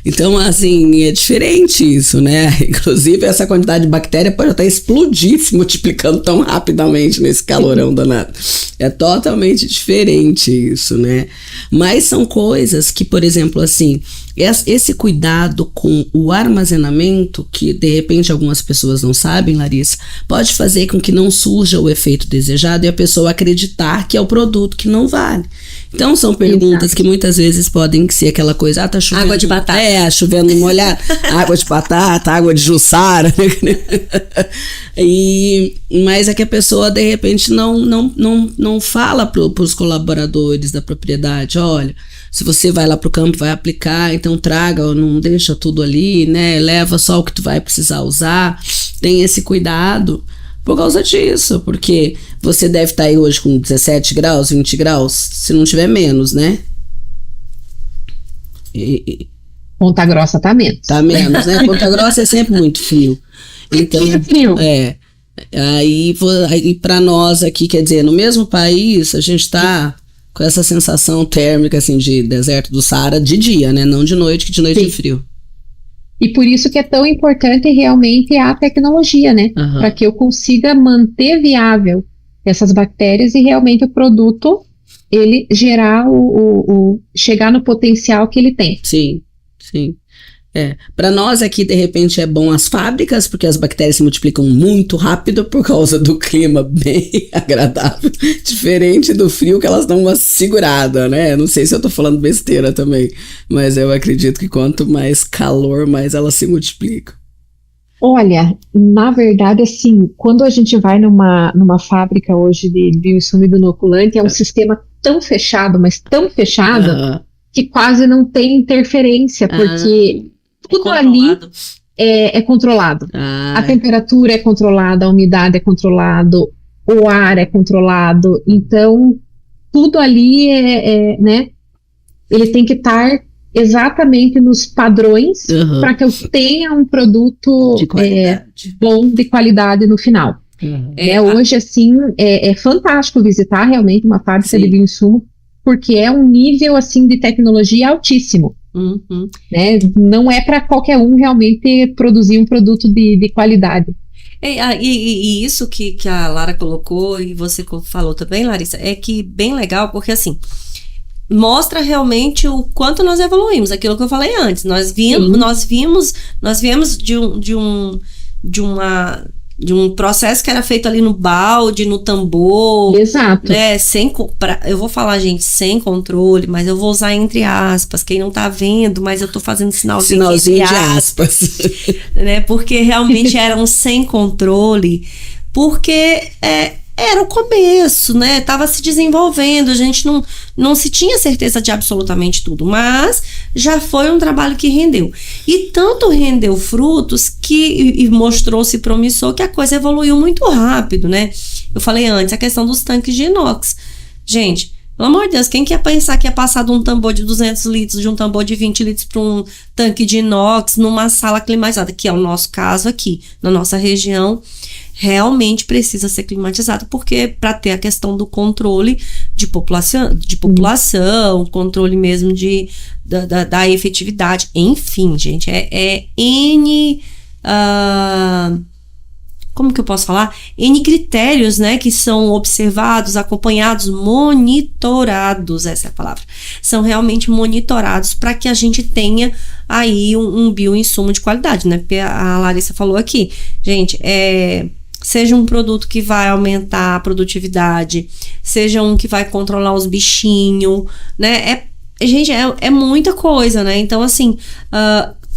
Então, assim, é diferente isso, né? Inclusive, essa quantidade de bactéria pode até explodir se multiplicando tão rapidamente nesse calorão danado. É totalmente diferente isso, né? Mas são coisas que, por exemplo, assim, esse cuidado com o armazenamento, que de repente algumas pessoas não sabem, Larissa, pode fazer com que não surja o efeito desejado e a pessoa acreditar que é o produto que não vale. Então são perguntas que muitas vezes podem ser aquela coisa, tá chovendo. Água de batata. Chovendo molhado. Água de batata, água de Jussara. Mas é que a pessoa de repente não fala para os colaboradores da propriedade, olha, se você vai lá pro campo, vai aplicar, então traga, não deixa tudo ali, né? Leva só o que tu vai precisar usar. Tem esse cuidado por causa disso, porque você deve estar aí hoje com 17 graus, 20 graus, se não tiver menos, né? Ponta Grossa tá menos. Tá menos, né? Ponta Grossa é sempre muito frio. Então, frio. Aí para nós aqui, quer dizer, no mesmo país, a gente tá com essa sensação térmica, assim, de deserto do Saara de dia, né? Não de noite, que de noite é frio. E por isso que é tão importante realmente a tecnologia, né? Para que eu consiga manter viável essas bactérias e realmente o produto, ele gerar chegar no potencial que ele tem. Sim. Para nós aqui, de repente, é bom as fábricas, porque as bactérias se multiplicam muito rápido por causa do clima bem agradável, diferente do frio que elas dão uma segurada, né? Não sei se eu tô falando besteira também, mas eu acredito que quanto mais calor, mais elas se multiplicam. Olha, na verdade, assim, quando a gente vai numa fábrica hoje de bioinsumo inoculante, é um sistema tão fechado, mas tão fechado, que quase não tem interferência, porque tudo ali é controlado. A temperatura é controlada, a umidade é controlado, o ar é controlado. Então, tudo ali né? Ele tem que estar exatamente nos padrões para que eu tenha um produto bom, de qualidade no final. Hoje, assim, é fantástico visitar realmente uma fábrica de bioinsumo, porque é um nível, assim, de tecnologia altíssimo. Né? Não é para qualquer um realmente produzir um produto de qualidade. E isso que a Lara colocou e você falou também, Larissa, é que bem legal, porque assim, mostra realmente o quanto nós evoluímos, aquilo que eu falei antes. Nós viemos de um processo que era feito ali no balde, no tambor. Exato. Né, eu vou falar, gente, sem controle, mas eu vou usar entre aspas. Quem não tá vendo, mas eu tô fazendo sinalzinho de aspas. Né, porque realmente eram sem controle. Porque era o começo, né? Tava se desenvolvendo, a gente não se tinha certeza de absolutamente tudo, mas já foi um trabalho que rendeu. E tanto rendeu frutos e mostrou-se promissor que a coisa evoluiu muito rápido, né? Eu falei antes, a questão dos tanques de inox. Gente, pelo amor de Deus, quem quer pensar que ia passar de um tambor de 200 litros, de um tambor de 20 litros para um tanque de inox numa sala climatizada, que é o nosso caso aqui, na nossa região, realmente precisa ser climatizado, porque para ter a questão do controle de população, controle mesmo da efetividade, enfim, gente, como que eu posso falar? N critérios, né, que são observados, acompanhados, monitorados, essa é a palavra, são realmente monitorados para que a gente tenha aí um bioinsumo de qualidade, né, porque a Larissa falou aqui, gente, seja um produto que vai aumentar a produtividade, seja um que vai controlar os bichinhos, né? Gente, é muita coisa, né? Então, assim,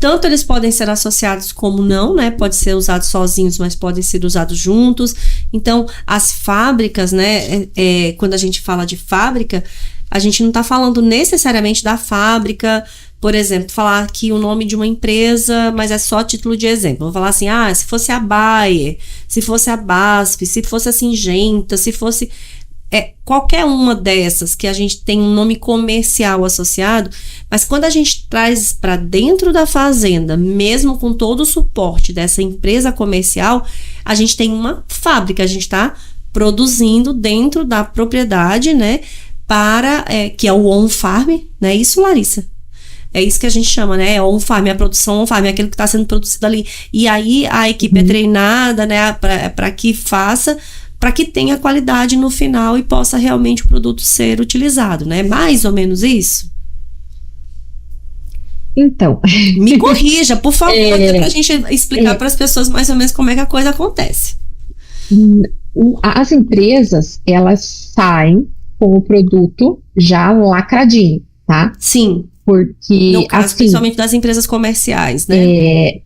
tanto eles podem ser associados como não, né? Pode ser usados sozinhos, mas podem ser usados juntos. Então, as fábricas, né? Quando a gente fala de fábrica, a gente não está falando necessariamente da fábrica. Por exemplo, falar aqui o nome de uma empresa, mas é só título de exemplo. Vou falar assim, se fosse a Bayer, se fosse a BASF, se fosse a Syngenta, se fosse qualquer uma dessas que a gente tem um nome comercial associado, mas quando a gente traz para dentro da fazenda, mesmo com todo o suporte dessa empresa comercial, a gente tem uma fábrica, a gente está produzindo dentro da propriedade, né, que é o on-farm, não é isso, Larissa? É isso que a gente chama, né? On-farm, a produção on-farm, é aquilo que está sendo produzido ali. E aí a equipe é treinada, né? Para que faça, para que tenha qualidade no final e possa realmente o produto ser utilizado, né? Mais ou menos isso. Então, Me corrija, por favor, para a gente explicar para as pessoas mais ou menos como é que a coisa acontece. As empresas, elas saem com o produto já lacradinho, tá? Sim. Porque, no caso, assim, principalmente das empresas comerciais, né?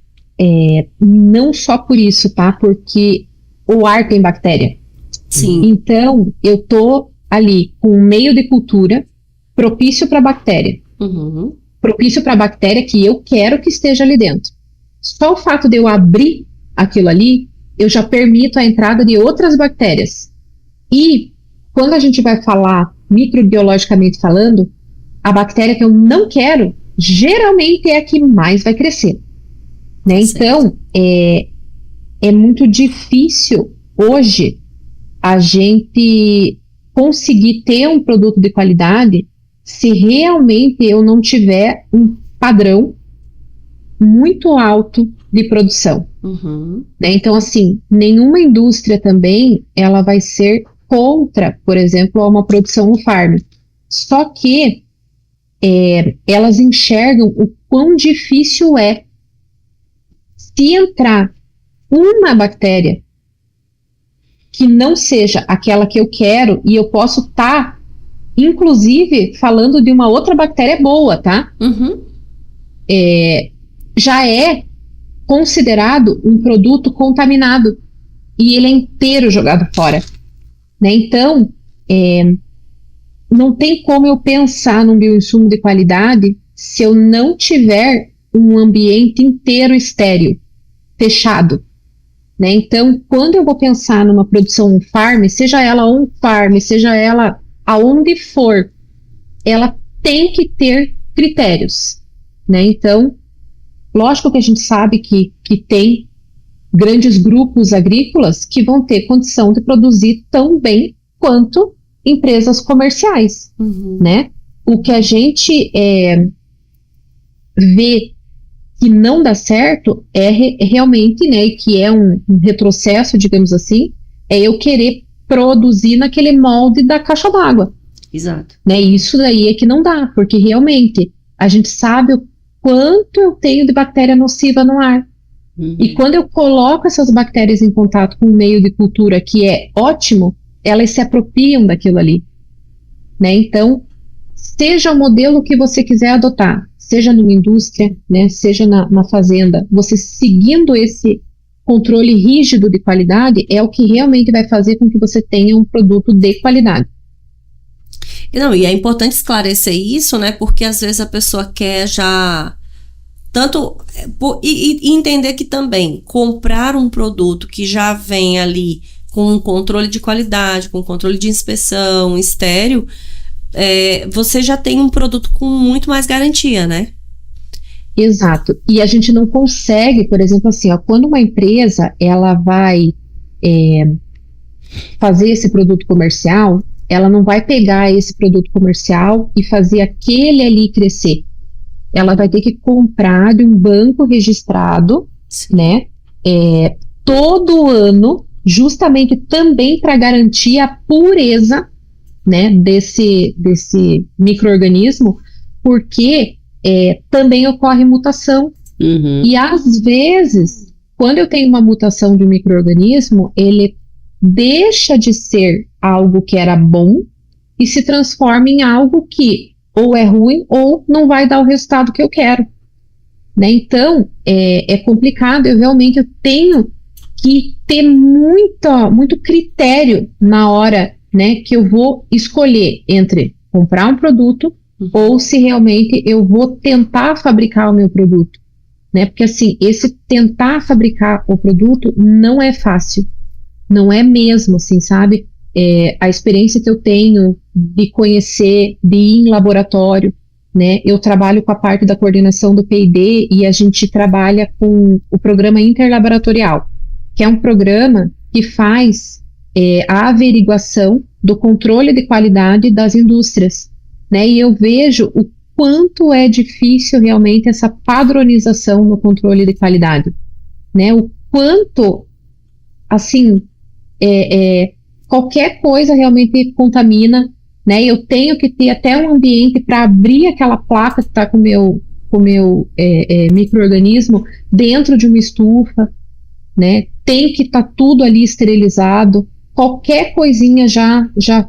Não só por isso, tá? Porque o ar tem bactéria. Sim. Então, eu tô ali com um meio de cultura propício para bactéria. Uhum. Propício para a bactéria que eu quero que esteja ali dentro. Só o fato de eu abrir aquilo ali, eu já permito a entrada de outras bactérias. E quando a gente vai falar microbiologicamente falando, a bactéria que eu não quero, geralmente é a que mais vai crescer. Né? Então, é muito difícil hoje a gente conseguir ter um produto de qualidade se realmente eu não tiver um padrão muito alto de produção. Uhum. Né? Então, assim, nenhuma indústria também ela vai ser contra, por exemplo, uma produção no farm. Só que elas enxergam o quão difícil é se entrar uma bactéria que não seja aquela que eu quero, e eu posso estar, inclusive, falando de uma outra bactéria boa, tá? Uhum. Já é considerado um produto contaminado e ele é inteiro jogado fora. Né? Então, não tem como eu pensar num bioinsumo de qualidade se eu não tiver um ambiente inteiro estéril, fechado. Né? Então, quando eu vou pensar numa produção on-farm, seja ela on-farm, seja ela aonde for, ela tem que ter critérios. Né? Então, lógico que a gente sabe que tem grandes grupos agrícolas que vão ter condição de produzir tão bem quanto empresas comerciais. Uhum. Né? O que a gente vê que não dá certo realmente, né, que é um retrocesso, digamos assim, é eu querer produzir naquele molde da caixa d'água. Exato. Né? Isso daí é que não dá, porque realmente a gente sabe o quanto eu tenho de bactéria nociva no ar. Uhum. E quando eu coloco essas bactérias em contato com um meio de cultura que é ótimo, elas se apropriam daquilo ali. Né? Então, seja o modelo que você quiser adotar, seja numa indústria, né, seja na fazenda, você seguindo esse controle rígido de qualidade é o que realmente vai fazer com que você tenha um produto de qualidade. Não, e é importante esclarecer isso, né, porque às vezes a pessoa quer já tanto e entender que também comprar um produto que já vem ali com um controle de qualidade, com controle de inspeção, estéril, você já tem um produto com muito mais garantia, né? Exato. E a gente não consegue, por exemplo, assim, ó, quando uma empresa ela vai fazer esse produto comercial, ela não vai pegar esse produto comercial e fazer aquele ali crescer. Ela vai ter que comprar de um banco registrado, Sim. Né? Todo ano, justamente também para garantir a pureza, né, desse micro-organismo, porque também ocorre mutação. Uhum. E às vezes, quando eu tenho uma mutação de um micro-organismo, ele deixa de ser algo que era bom e se transforma em algo que ou é ruim ou não vai dar o resultado que eu quero. Né? Então, é complicado. Eu realmente tenho que ter muito critério na hora, né, que eu vou escolher entre comprar um produto ou se realmente eu vou tentar fabricar o meu produto, né? Porque assim, esse tentar fabricar o produto não é fácil, não é mesmo, assim, sabe? A experiência que eu tenho de conhecer, de ir em laboratório, né? Eu trabalho com a parte da coordenação do P&D e a gente trabalha com o programa interlaboratorial, que é um programa que faz a averiguação do controle de qualidade das indústrias, né? E eu vejo o quanto é difícil realmente essa padronização no controle de qualidade, né? O quanto, assim, qualquer coisa realmente contamina, né? Eu tenho que ter até um ambiente para abrir aquela placa que está com o meu com o meu micro-organismo dentro de uma estufa, né? Tem que estar tudo ali esterilizado, qualquer coisinha já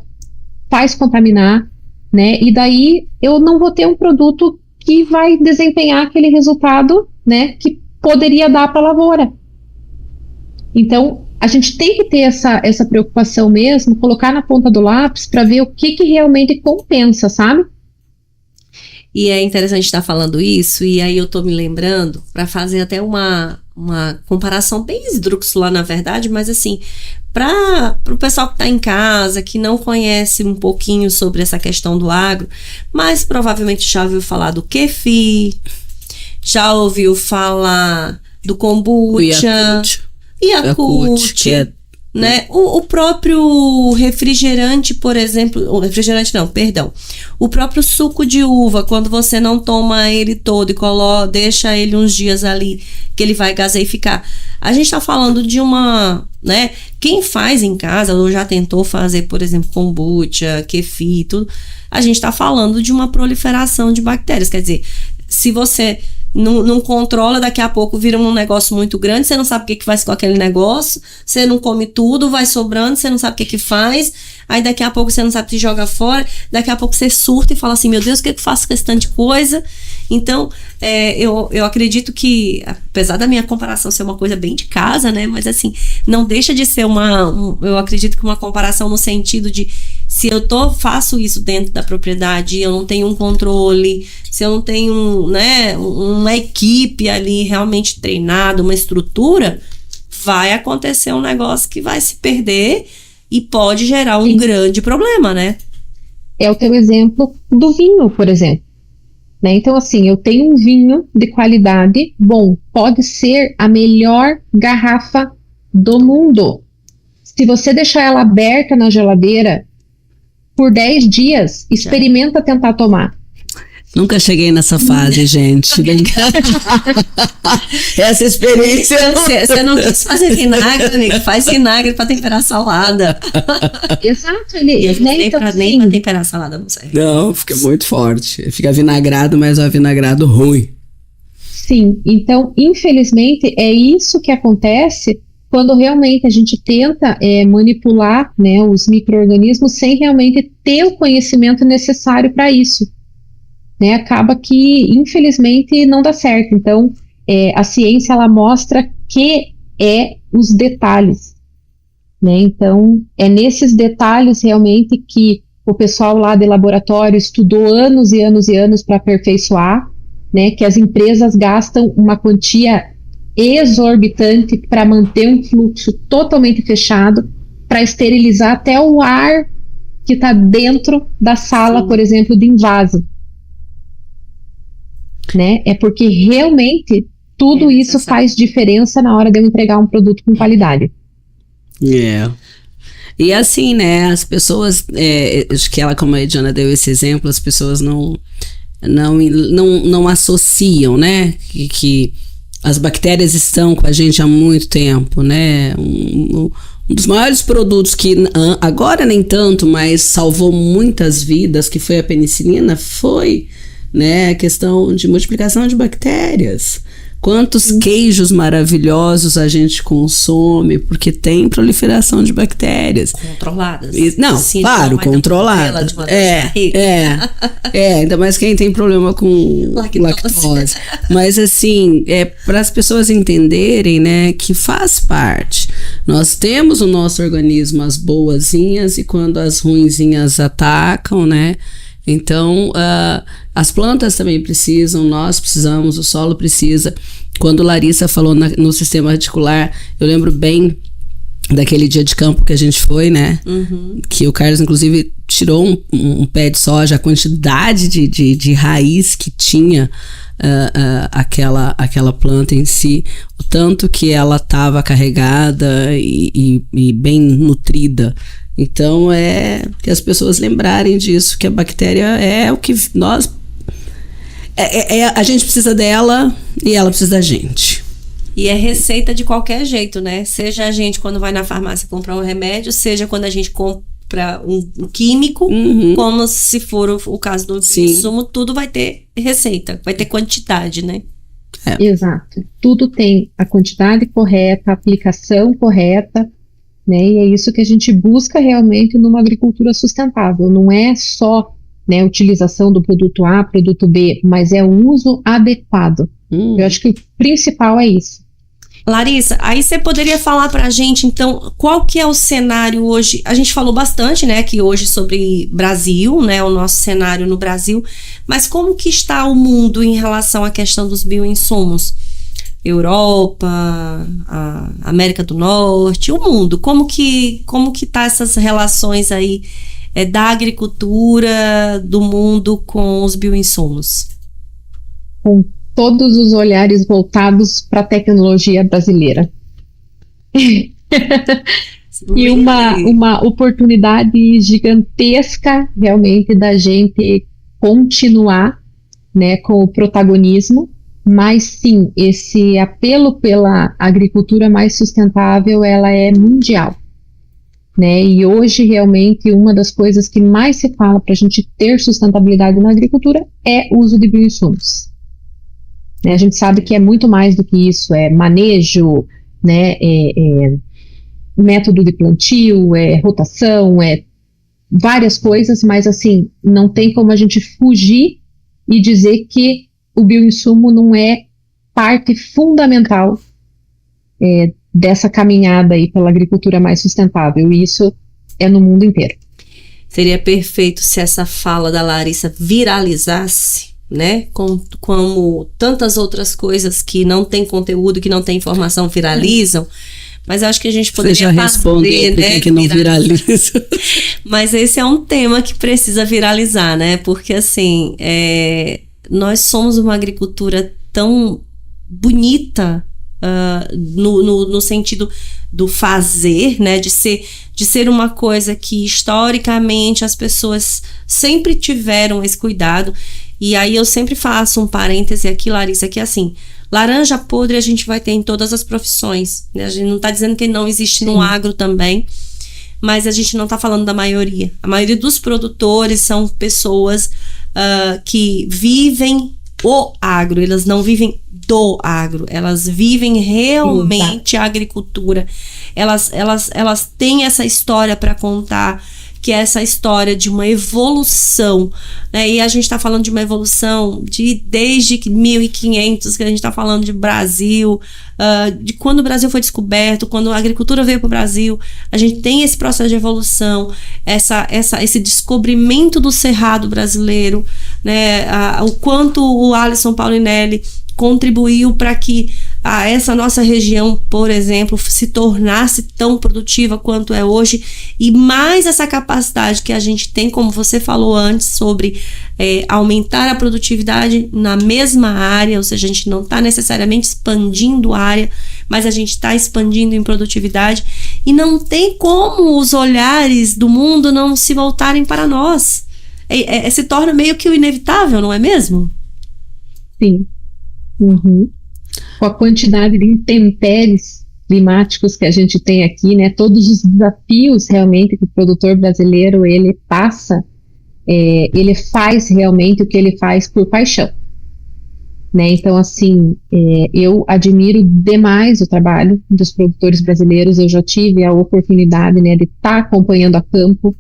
faz contaminar, né? E daí eu não vou ter um produto que vai desempenhar aquele resultado, né, que poderia dar para a lavoura. Então, a gente tem que ter essa preocupação mesmo, colocar na ponta do lápis para ver o que realmente compensa, sabe? E é interessante estar falando isso, e aí eu tô me lembrando para fazer até uma comparação bem esdrúxula, na verdade, mas assim, para o pessoal que está em casa, que não conhece um pouquinho sobre essa questão do agro, mas provavelmente já ouviu falar do kefir, já ouviu falar do kombucha, Yakult, que é né? O próprio refrigerante, por exemplo, o próprio suco de uva, quando você não toma ele todo e deixa ele uns dias ali, que ele vai gaseificar. A gente está falando de né? Quem faz em casa, ou já tentou fazer, por exemplo, kombucha, kefir, tudo, a gente está falando de uma proliferação de bactérias. Quer dizer, se você não controla, daqui a pouco vira um negócio muito grande, você não sabe o que faz com aquele negócio, você não come tudo, vai sobrando, você não sabe o que faz, aí daqui a pouco você não sabe se joga fora, daqui a pouco você surta e fala assim, meu Deus, o que eu faço com esse tanto de coisa? Então, eu acredito que, apesar da minha comparação ser uma coisa bem de casa, né, mas assim, não deixa de ser eu acredito que uma comparação no sentido de, se eu faço isso dentro da propriedade, eu não tenho um controle, se eu não tenho, né, uma equipe ali realmente treinada, uma estrutura, vai acontecer um negócio que vai se perder e pode gerar um grande problema, né? É o teu exemplo do vinho, por exemplo. Né? Então, assim, eu tenho um vinho de qualidade bom, pode ser a melhor garrafa do mundo. Se você deixar ela aberta na geladeira por 10 dias, experimenta tentar tomar. Nunca cheguei nessa fase, gente. Essa experiência. Você não quis fazer vinagre, amiga? Faz vinagre para temperar salada. Exato. Nem para temperar salada, não sei. Não, fica muito forte. Fica vinagrado, mas é um vinagrado ruim. Sim, então, infelizmente, é isso que acontece quando realmente a gente tenta manipular, né, os micro-organismos sem realmente ter o conhecimento necessário para isso. Né, acaba que, infelizmente, não dá certo. Então, a ciência, ela mostra que os detalhes. Né? Então, é nesses detalhes, realmente, que o pessoal lá de laboratório estudou anos e anos e anos para aperfeiçoar, né, que as empresas gastam uma quantia exorbitante para manter um fluxo totalmente fechado, para esterilizar até o ar que está dentro da sala, por exemplo, de invase. Né? É porque realmente tudo isso faz diferença na hora de eu entregar um produto com qualidade. E assim, né, as pessoas, acho que ela, como a Ediana deu esse exemplo, as pessoas não associam, né, que as bactérias estão com a gente há muito tempo, né, um dos maiores produtos que agora nem tanto, mas salvou muitas vidas, que foi a penicilina, foi, né, a questão de multiplicação de bactérias. Quantos queijos maravilhosos a gente consome porque tem proliferação de bactérias. Controladas. Não, sim, claro, controladas. Ainda mais quem tem problema com lactose. Mas assim, para as pessoas entenderem, né, que faz parte. Nós temos o nosso organismo as boazinhas e quando as ruinzinhas atacam, né? Então, as plantas também precisam, nós precisamos, o solo precisa. Quando Larissa falou no sistema reticular, eu lembro bem daquele dia de campo que a gente foi, né? Uhum. Que o Carlos, inclusive, tirou um pé de soja, a quantidade de raiz que tinha aquela planta em si, o tanto que ela estava carregada e bem nutrida. Então, que as pessoas lembrarem disso, que a bactéria é o que nós... a gente precisa dela e ela precisa da gente. E é receita de qualquer jeito, né? Seja a gente quando vai na farmácia comprar um remédio, seja quando a gente para um químico, como se for o caso do insumo, tudo vai ter receita, vai ter quantidade, né? Exato. Tudo tem a quantidade correta, a aplicação correta, né? E é isso que a gente busca realmente numa agricultura sustentável. Não é só, né, utilização do produto A, produto B, mas é o uso adequado. Eu acho que o principal é isso. Larissa, aí você poderia falar pra gente, então, qual que é o cenário hoje? A gente falou bastante, né, aqui hoje sobre Brasil, né, o nosso cenário no Brasil, mas como que está o mundo em relação à questão dos bioinsumos? Europa, a América do Norte, o mundo, como que tá essas relações aí da agricultura do mundo com os bioinsumos? Com todos os olhares voltados para a tecnologia brasileira. E uma oportunidade gigantesca, realmente, da gente continuar, né, com o protagonismo, mas sim, esse apelo pela agricultura mais sustentável, ela é mundial, né, e hoje, realmente, uma das coisas que mais se fala para a gente ter sustentabilidade na agricultura é o uso de bioinsumos. A gente sabe que é muito mais do que isso, é manejo, né, método de plantio, rotação, várias coisas, mas assim, não tem como a gente fugir e dizer que o bioinsumo não é parte fundamental dessa caminhada aí pela agricultura mais sustentável, e isso é no mundo inteiro. Seria perfeito se essa fala da Larissa viralizasse, né, como tantas outras coisas que não tem conteúdo, que não tem informação, viralizam, mas acho que a gente poderia fazer, responder, né, que não viraliza. Mas esse é um tema que precisa viralizar, né, porque assim, nós somos uma agricultura tão bonita, no sentido do fazer, né, de ser uma coisa que historicamente as pessoas sempre tiveram esse cuidado. E aí eu sempre faço um parêntese aqui, Larissa, que é assim, laranja podre a gente vai ter em todas as profissões, né? A gente não está dizendo que não existe no agro também, mas a gente não está falando da maioria. A maioria dos produtores são pessoas que vivem o agro, elas não vivem do agro, elas vivem realmente a agricultura. Elas têm essa história para contar, que é essa história de uma evolução, né? E a gente está falando de uma evolução desde 1500, que a gente está falando de Brasil, de quando o Brasil foi descoberto, quando a agricultura veio para o Brasil, a gente tem esse processo de evolução, esse descobrimento do cerrado brasileiro, né? O quanto o Alisson Paulinelli contribuiu para que essa nossa região, por exemplo, se tornasse tão produtiva quanto é hoje, e mais essa capacidade que a gente tem, como você falou antes, sobre aumentar a produtividade na mesma área, ou seja, a gente não está necessariamente expandindo a área, mas a gente está expandindo em produtividade, e não tem como os olhares do mundo não se voltarem para nós. Se torna meio que o inevitável, não é mesmo? Sim. Uhum. Com a quantidade de intempéries climáticos que a gente tem aqui, né, todos os desafios realmente que o produtor brasileiro ele passa, ele faz realmente o que ele faz por paixão, né? Então assim, eu admiro demais o trabalho dos produtores brasileiros. Eu já tive a oportunidade, né, de estar acompanhando a campo.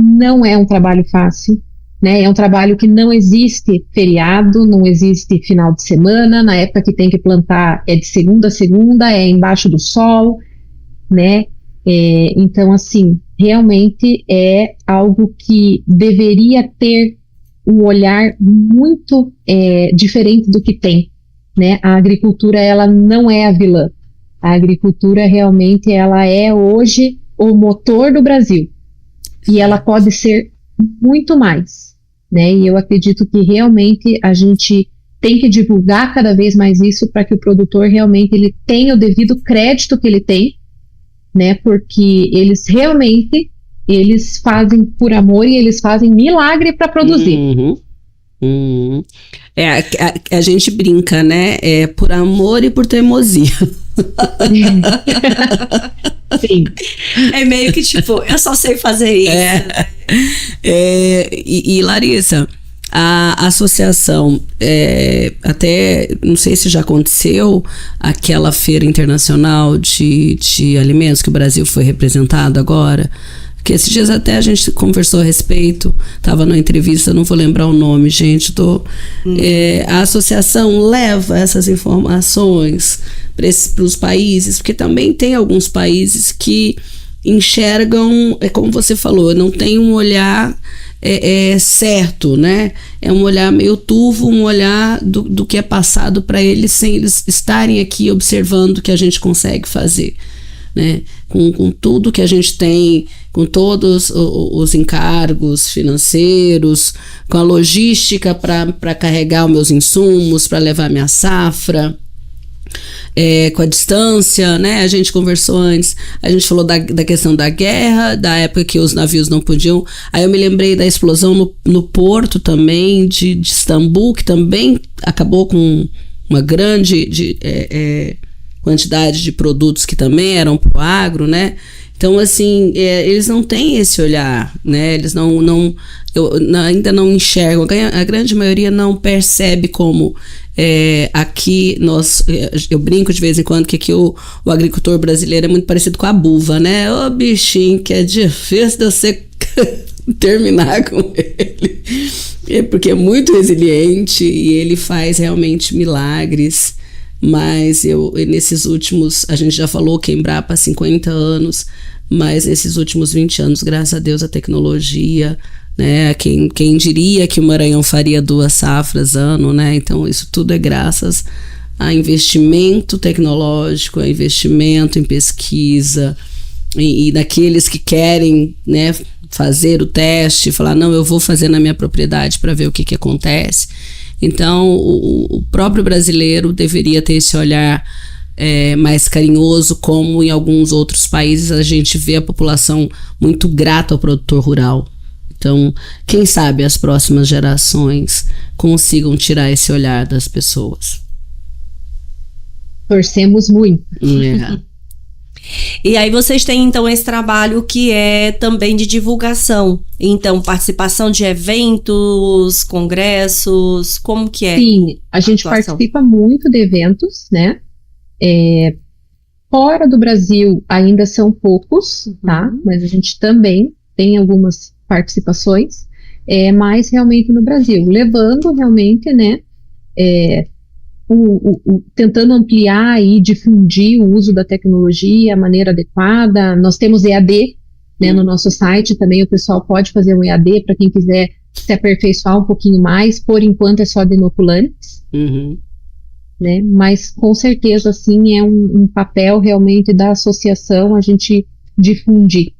Não é um trabalho fácil, né? É um trabalho que não existe feriado, não existe final de semana. Na época que tem que plantar é de segunda a segunda, é embaixo do sol, né? Então, assim, realmente é algo que deveria ter um olhar muito diferente do que tem, né? A agricultura, ela não é a vilã. A agricultura realmente, ela é hoje o motor do Brasil, e ela pode ser muito mais, né? E eu acredito que realmente a gente tem que divulgar cada vez mais isso para que o produtor realmente ele tenha o devido crédito que ele tem, né? Porque eles realmente fazem por amor e eles fazem milagre para produzir. A gente brinca, né? Por amor e por teimosia. Sim. É meio que tipo, eu só sei fazer isso. E Larissa, a associação, até, não sei se já aconteceu, aquela feira internacional de alimentos que o Brasil foi representado agora, que esses dias até a gente conversou a respeito, estava numa entrevista, não vou lembrar o nome, gente, a associação leva essas informações para os países, porque também tem alguns países que enxergam, como você falou, não tem um olhar certo, né? É um olhar meio turvo, um olhar do que é passado para eles, sem eles estarem aqui observando o que a gente consegue fazer, né? Com tudo que a gente tem, com todos os encargos financeiros, com a logística para carregar os meus insumos, para levar minha safra, com a distância, né? A gente conversou antes, a gente falou da questão da guerra, da época que os navios não podiam. Aí eu me lembrei da explosão no porto também, de Istambul, que também acabou com uma grande quantidade de produtos que também eram para o agro, né? Então, assim, eles não têm esse olhar, né? Eles ainda não enxergam, a grande maioria não percebe como aqui eu brinco de vez em quando que aqui o agricultor brasileiro é muito parecido com a buva, né? Ô bichinho, que é difícil de você terminar com ele, porque é muito resiliente e ele faz realmente milagres. Mas nesses últimos, a gente já falou que a Embrapa há 50 anos, mas nesses últimos 20 anos, graças a Deus, a tecnologia, né? Quem diria que o Maranhão faria 2 safras ano, né? Então isso tudo é graças a investimento tecnológico, a investimento em pesquisa, e daqueles que querem, né, fazer o teste, falar, não, eu vou fazer na minha propriedade para ver o que acontece. Então, o próprio brasileiro deveria ter esse olhar mais carinhoso, como em alguns outros países a gente vê a população muito grata ao produtor rural. Então, quem sabe as próximas gerações consigam tirar esse olhar das pessoas. Torcemos muito. E aí vocês têm, então, esse trabalho que é também de divulgação. Então, participação de eventos, congressos, como que é? Sim, a gente participa muito de eventos, né? Fora do Brasil ainda são poucos, tá? Mas a gente também tem algumas participações, mas realmente no Brasil, levando realmente, né? Tentando ampliar e difundir o uso da tecnologia, a maneira adequada. Nós temos EAD, né, no nosso site também, o pessoal pode fazer um EAD para quem quiser se aperfeiçoar um pouquinho mais. Por enquanto é só de inoculantes, né, mas com certeza sim é um papel realmente da associação a gente difundir.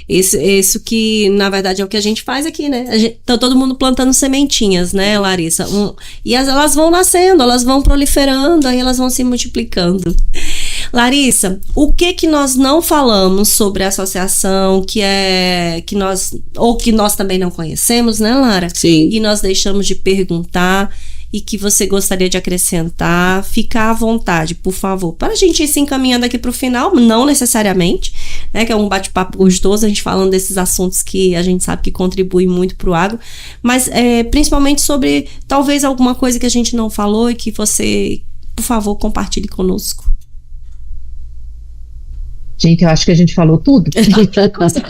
Isso que, na verdade, é o que a gente faz aqui, né? Tá todo mundo plantando sementinhas, né, Larissa? E elas vão nascendo, elas vão proliferando, aí elas vão se multiplicando. Larissa, o que nós não falamos sobre a associação, que nós também não conhecemos, né, Lara? Sim. E nós deixamos de perguntar e que você gostaria de acrescentar, fica à vontade, por favor. Para a gente ir se encaminhando aqui para o final, não necessariamente, né, que é um bate-papo gostoso, a gente falando desses assuntos que a gente sabe que contribuem muito para o agro, mas principalmente sobre talvez alguma coisa que a gente não falou e que você, por favor, compartilhe conosco. Gente, eu acho que a gente falou tudo.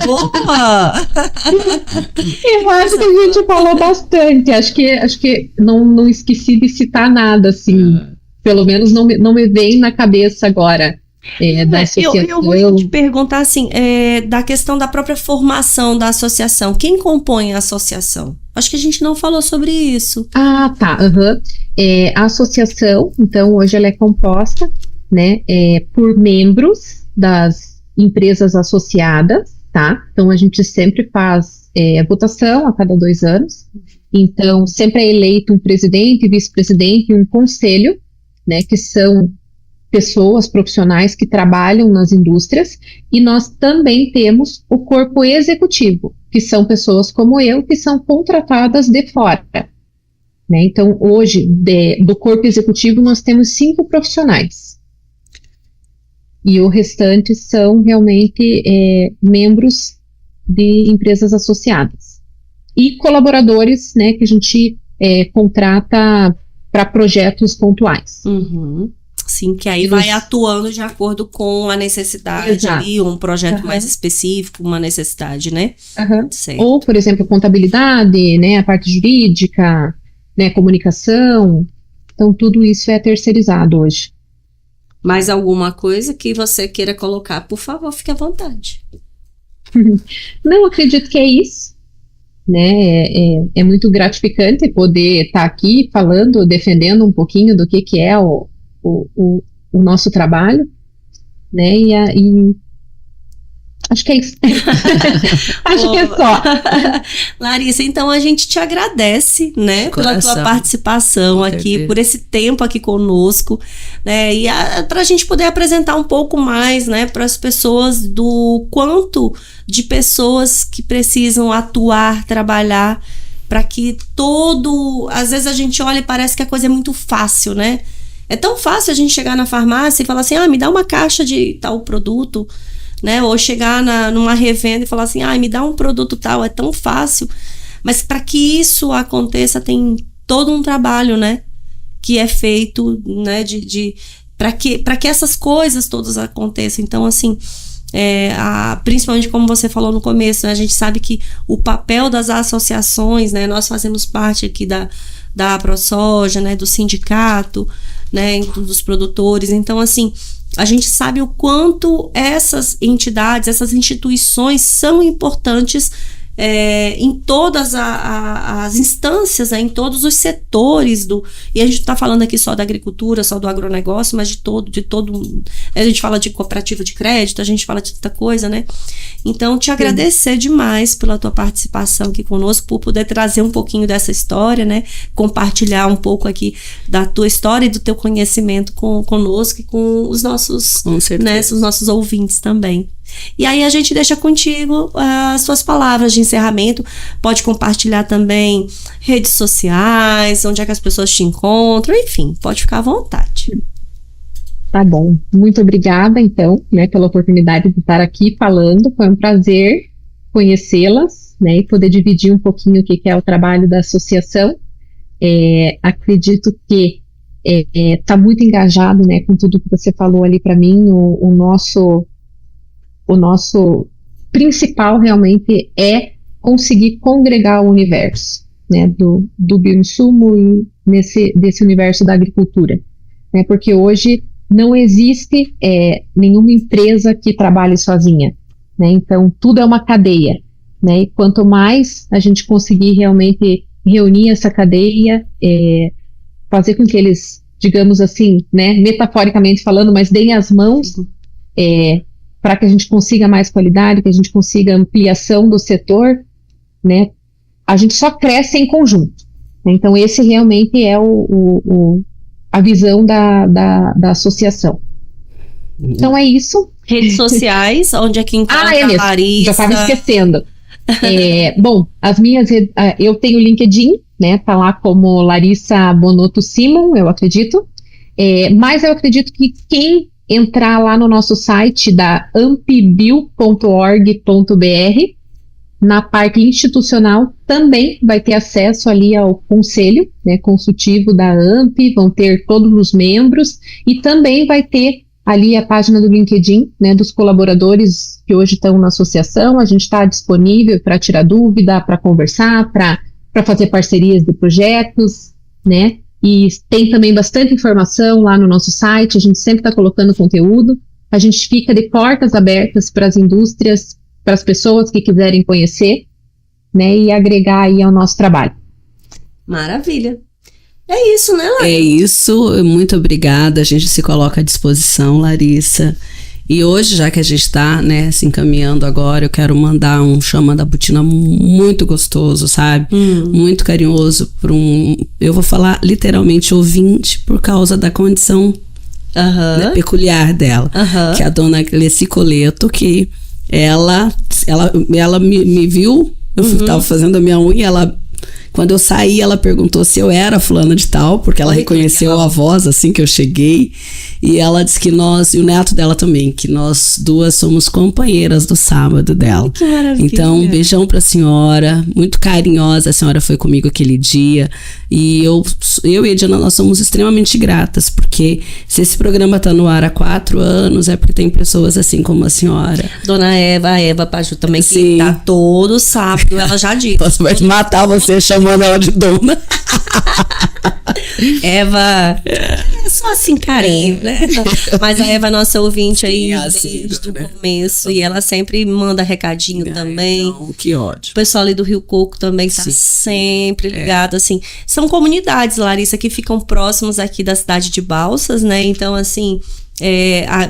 Boa! Eu acho que a gente falou bastante. Acho que não esqueci de citar nada, assim. Pelo menos não me vem na cabeça agora. Da associação. Eu vou te perguntar assim, da questão da própria formação da associação. Quem compõe a associação? Acho que a gente não falou sobre isso. Ah, tá. A associação, então, hoje ela é composta, né, por membros das empresas associadas, tá? Então, a gente sempre faz votação a cada 2 anos. Então, sempre é eleito um presidente, vice-presidente e um conselho, né, que são pessoas profissionais que trabalham nas indústrias, e nós também temos o corpo executivo, que são pessoas como eu, que são contratadas de fora, né? Então, hoje, do corpo executivo, nós temos 5 profissionais. E o restante são realmente membros de empresas associadas. E colaboradores, né, que a gente contrata para projetos pontuais. Uhum. Sim, que aí vai atuando de acordo com a necessidade ali, um projeto mais específico, uma necessidade, né? Ou, por exemplo, contabilidade, né, a parte jurídica, né, comunicação. Então, tudo isso é terceirizado hoje. Mais alguma coisa que você queira colocar, por favor, fique à vontade. Não, acredito que é isso. Né, é muito gratificante poder estar aqui falando, defendendo um pouquinho do que é o nosso trabalho, né, e acho que é isso. Acho que é só. Larissa, então a gente te agradece, né, pela tua participação aqui, por esse tempo aqui conosco, né, e para a gente poder apresentar um pouco mais, né, para as pessoas do quanto de pessoas que precisam atuar, trabalhar, para que às vezes a gente olha e parece que a coisa é muito fácil, né? É tão fácil a gente chegar na farmácia e falar assim, me dá uma caixa de tal produto, né? Ou chegar numa revenda e falar assim, me dá um produto tal, é tão fácil. Mas para que isso aconteça tem todo um trabalho, né? Que é feito, né? Para que essas coisas todas aconteçam. Então, assim, principalmente como você falou no começo, né? A gente sabe que o papel das associações, né? Nós fazemos parte aqui da ProSoja, né? Do sindicato, né? Dos produtores. Então, assim, a gente sabe o quanto essas entidades, essas instituições são importantes em todas as instâncias, né, em todos os setores e a gente está falando aqui só da agricultura, só do agronegócio, mas de todo, a gente fala de cooperativa de crédito, a gente fala de tanta coisa, né? Então, te agradecer demais pela tua participação aqui conosco, por poder trazer um pouquinho dessa história, né? Compartilhar um pouco aqui da tua história e do teu conhecimento conosco e com os nossos, né, os nossos ouvintes também. E aí a gente deixa contigo as suas palavras de encerramento. Pode compartilhar também redes sociais, onde é que as pessoas te encontram, enfim, pode ficar à vontade. Tá bom, muito obrigada então, né, pela oportunidade de estar aqui falando. Foi um prazer conhecê-las, né, e poder dividir um pouquinho o que é o trabalho da associação. Acredito que tá muito engajado, né, com tudo que você falou ali para mim. O nosso principal realmente é conseguir congregar o universo, né, do bioinsumo e desse universo da agricultura, né, porque hoje não existe nenhuma empresa que trabalhe sozinha, né, então tudo é uma cadeia, né, e quanto mais a gente conseguir realmente reunir essa cadeia, fazer com que eles, digamos assim, né, metaforicamente falando, mas deem as mãos, para que a gente consiga mais qualidade, que a gente consiga ampliação do setor, né, a gente só cresce em conjunto. Então, esse realmente é a visão da associação. Então, é isso. Redes sociais, onde é que encontra a Larissa? Já estava esquecendo. Bom, as minhas redes, eu tenho o LinkedIn, né, tá lá como Larissa Bonotto Simon, eu acredito. Mas eu acredito que quem entrar lá no nosso site da ampbio.org.br, na parte institucional, também vai ter acesso ali ao conselho, né, consultivo da AMP, vão ter todos os membros, e também vai ter ali a página do LinkedIn, né, dos colaboradores que hoje estão na associação. A gente está disponível para tirar dúvida, para conversar, para fazer parcerias de projetos, né? E tem também bastante informação lá no nosso site, a gente sempre está colocando conteúdo, a gente fica de portas abertas para as indústrias, para as pessoas que quiserem conhecer, né, e agregar aí ao nosso trabalho. Maravilha. É isso, né, Larissa? É isso, muito obrigada, a gente se coloca à disposição, Larissa. E hoje, já que a gente está, né, se encaminhando agora, eu quero mandar um Chama da Botina muito gostoso, sabe? Muito carinhoso para eu vou falar literalmente ouvinte, por causa da condição né, peculiar dela, que é a dona Cleci Coleto, que ela me viu, eu estava fazendo a minha unha, ela Quando eu saí, ela perguntou se eu era fulana de tal, porque ela reconheceu a voz assim que eu cheguei. E ela disse que nós, e o neto dela também, que nós duas somos companheiras do sábado dela. Que maravilha. Então, um beijão pra senhora, muito carinhosa, a senhora foi comigo aquele dia. E eu e a Diana, nós somos extremamente gratas, porque se esse programa tá no ar há 4 anos, é porque tem pessoas assim como a senhora. Dona Eva, a Eva Paju também, Sim. que tá todo sábado, ela já disse. Posso matar você chamando ela de dona. Eva, é só assim, carinho, né? Mas a Eva é nossa ouvinte aí desde o começo, e ela sempre manda recadinho também. Então, que ódio. O pessoal ali do Rio Coco também tá sempre ligado, assim. São comunidades, Larissa, que ficam próximos aqui da cidade de Balsas, né? Então, assim,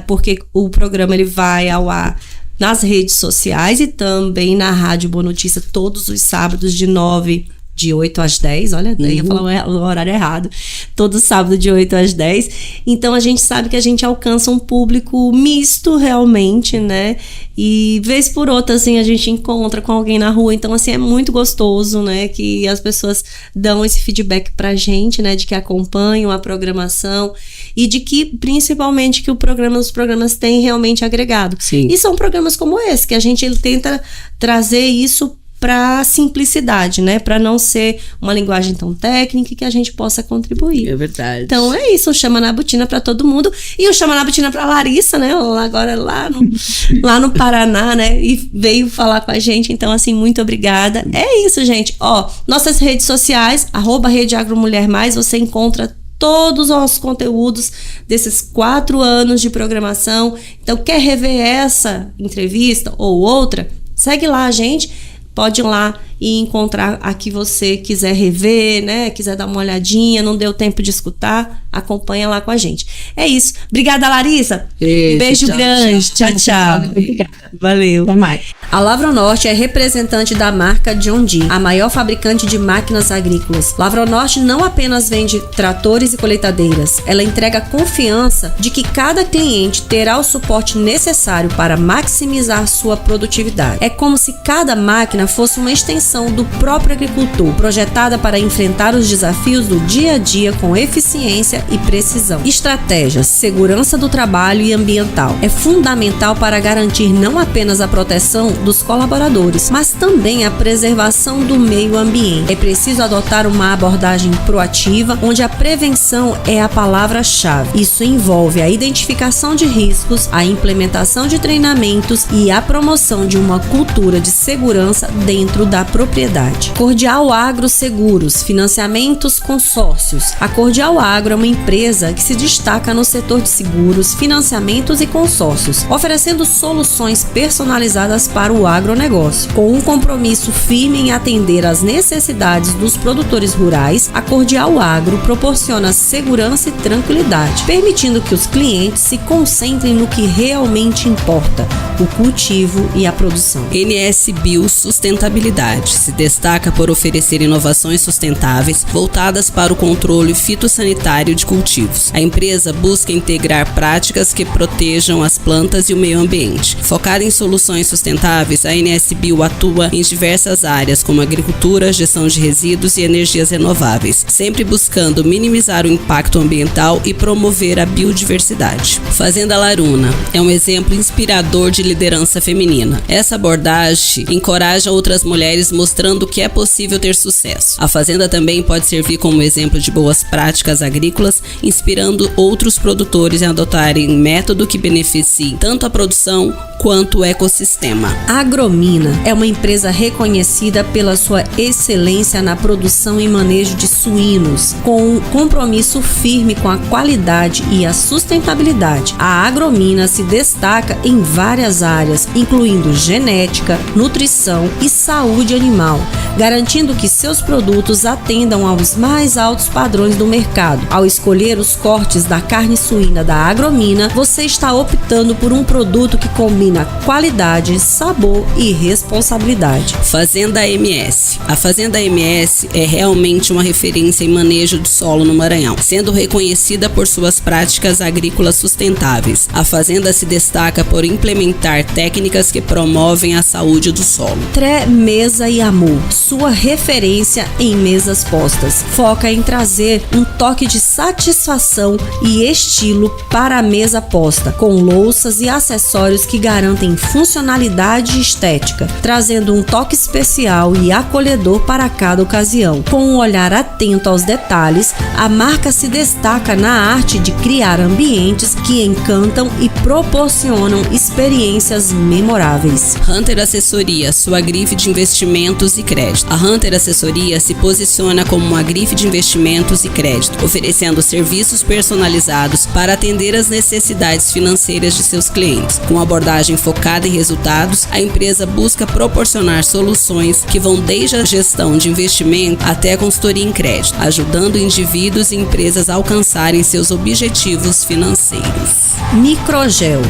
porque o programa ele vai ao ar nas redes sociais e também na Rádio Boa Notícia todos os sábados de 8 às 10, olha, daí eu ia falar o horário errado, todo sábado de 8 às 10, então a gente sabe que a gente alcança um público misto realmente, né, e vez por outra, assim, a gente encontra com alguém na rua, então, assim, é muito gostoso, né, que as pessoas dão esse feedback pra gente, né, de que acompanham a programação e de que, principalmente, que os programas têm realmente agregado. Sim. E são programas como esse, que a gente tenta trazer isso para simplicidade, né? Para não ser uma linguagem tão técnica, que a gente possa contribuir. É verdade. Então é isso, o Chama na Botina para todo mundo. E o Chama na Botina para Larissa, né? Agora lá no Paraná, né? E veio falar com a gente. Então, assim, muito obrigada. É isso, gente. Ó, nossas redes sociais, @RedeAgroMulher+, você encontra todos os conteúdos desses 4 anos de programação. Então, quer rever essa entrevista ou outra? Segue lá a gente. Pode ir lá e encontrar a que você quiser rever, né? Quiser dar uma olhadinha, não deu tempo de escutar, acompanha lá com a gente. É isso. Obrigada, Larissa. Beijo grande. Tchau. Obrigada. Valeu. Até mais. A Lavronorte é representante da marca John Deere, a maior fabricante de máquinas agrícolas. Lavronorte não apenas vende tratores e colheitadeiras, ela entrega confiança de que cada cliente terá o suporte necessário para maximizar sua produtividade. É como se cada máquina fosse uma extensão do próprio agricultor, projetada para enfrentar os desafios do dia a dia com eficiência e precisão. Estratégias, segurança do trabalho e ambiental. É fundamental para garantir não apenas a proteção dos colaboradores, mas também a preservação do meio ambiente. É preciso adotar uma abordagem proativa, onde a prevenção é a palavra-chave. Isso envolve a identificação de riscos, a implementação de treinamentos e a promoção de uma cultura de segurança dentro da propriedade. Cordial Agro Seguros, financiamentos, consórcios. A Cordial Agro é uma empresa que se destaca no setor de seguros, financiamentos e consórcios, oferecendo soluções personalizadas para o agronegócio. Com um compromisso firme em atender às necessidades dos produtores rurais, a Cordial Agro proporciona segurança e tranquilidade, permitindo que os clientes se concentrem no que realmente importa, o cultivo e a produção. NS Bio Sustentabilidade se destaca por oferecer inovações sustentáveis voltadas para o controle fitossanitário de cultivos. A empresa busca integrar práticas que protejam as plantas e o meio ambiente. Focada em soluções sustentáveis, a NS Bio atua em diversas áreas, como agricultura, gestão de resíduos e energias renováveis, sempre buscando minimizar o impacto ambiental e promover a biodiversidade. Fazenda Laruna é um exemplo inspirador de liderança feminina. Essa abordagem encoraja outras mulheres, mostrando que é possível ter sucesso. A fazenda também pode servir como exemplo de boas práticas agrícolas, inspirando outros produtores a adotarem um método que beneficie tanto a produção quanto o ecossistema. A Agromina é uma empresa reconhecida pela sua excelência na produção e manejo de suínos, com um compromisso firme com a qualidade e a sustentabilidade. A Agromina se destaca em várias áreas, incluindo genética, nutrição e saúde animal, garantindo que seus produtos atendam aos mais altos padrões do mercado. Ao escolher os cortes da carne suína da Agromina, você está optando por um produto que combina qualidade, sabor e responsabilidade. Fazenda MS. A Fazenda MS é realmente uma referência em manejo de solo no Maranhão, sendo reconhecida por suas práticas agrícolas sustentáveis. A fazenda se destaca por implementar técnicas que promovem a saúde do solo. Tré, Mesa e Amor. sua referência em mesas postas. Foca em trazer um toque de satisfação e estilo para a mesa posta, com louças e acessórios que garantem funcionalidade e estética, trazendo um toque especial e acolhedor para cada ocasião. Com um olhar atento aos detalhes, a marca se destaca na arte de criar ambientes que encantam e proporcionam experiências memoráveis. Hunter Assessoria, sua grife de investimentos e crédito. A Hunter Assessoria se posiciona como uma grife de investimentos e crédito, oferecendo serviços personalizados para atender às necessidades financeiras de seus clientes. Com abordagem focada em resultados, a empresa busca proporcionar soluções que vão desde a gestão de investimento até a consultoria em crédito, ajudando indivíduos e empresas a alcançarem seus objetivos financeiros. Microgel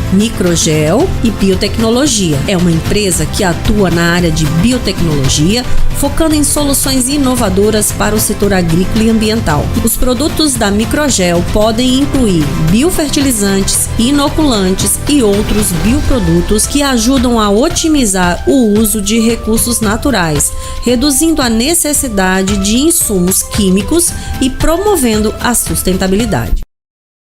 e biotecnologia. É uma empresa que atua na área de biotecnologia, focando em soluções inovadoras para o setor agrícola e ambiental. Os produtos da Microgel podem incluir biofertilizantes, inoculantes e outros bioprodutos que ajudam a otimizar o uso de recursos naturais, reduzindo a necessidade de insumos químicos e promovendo a sustentabilidade.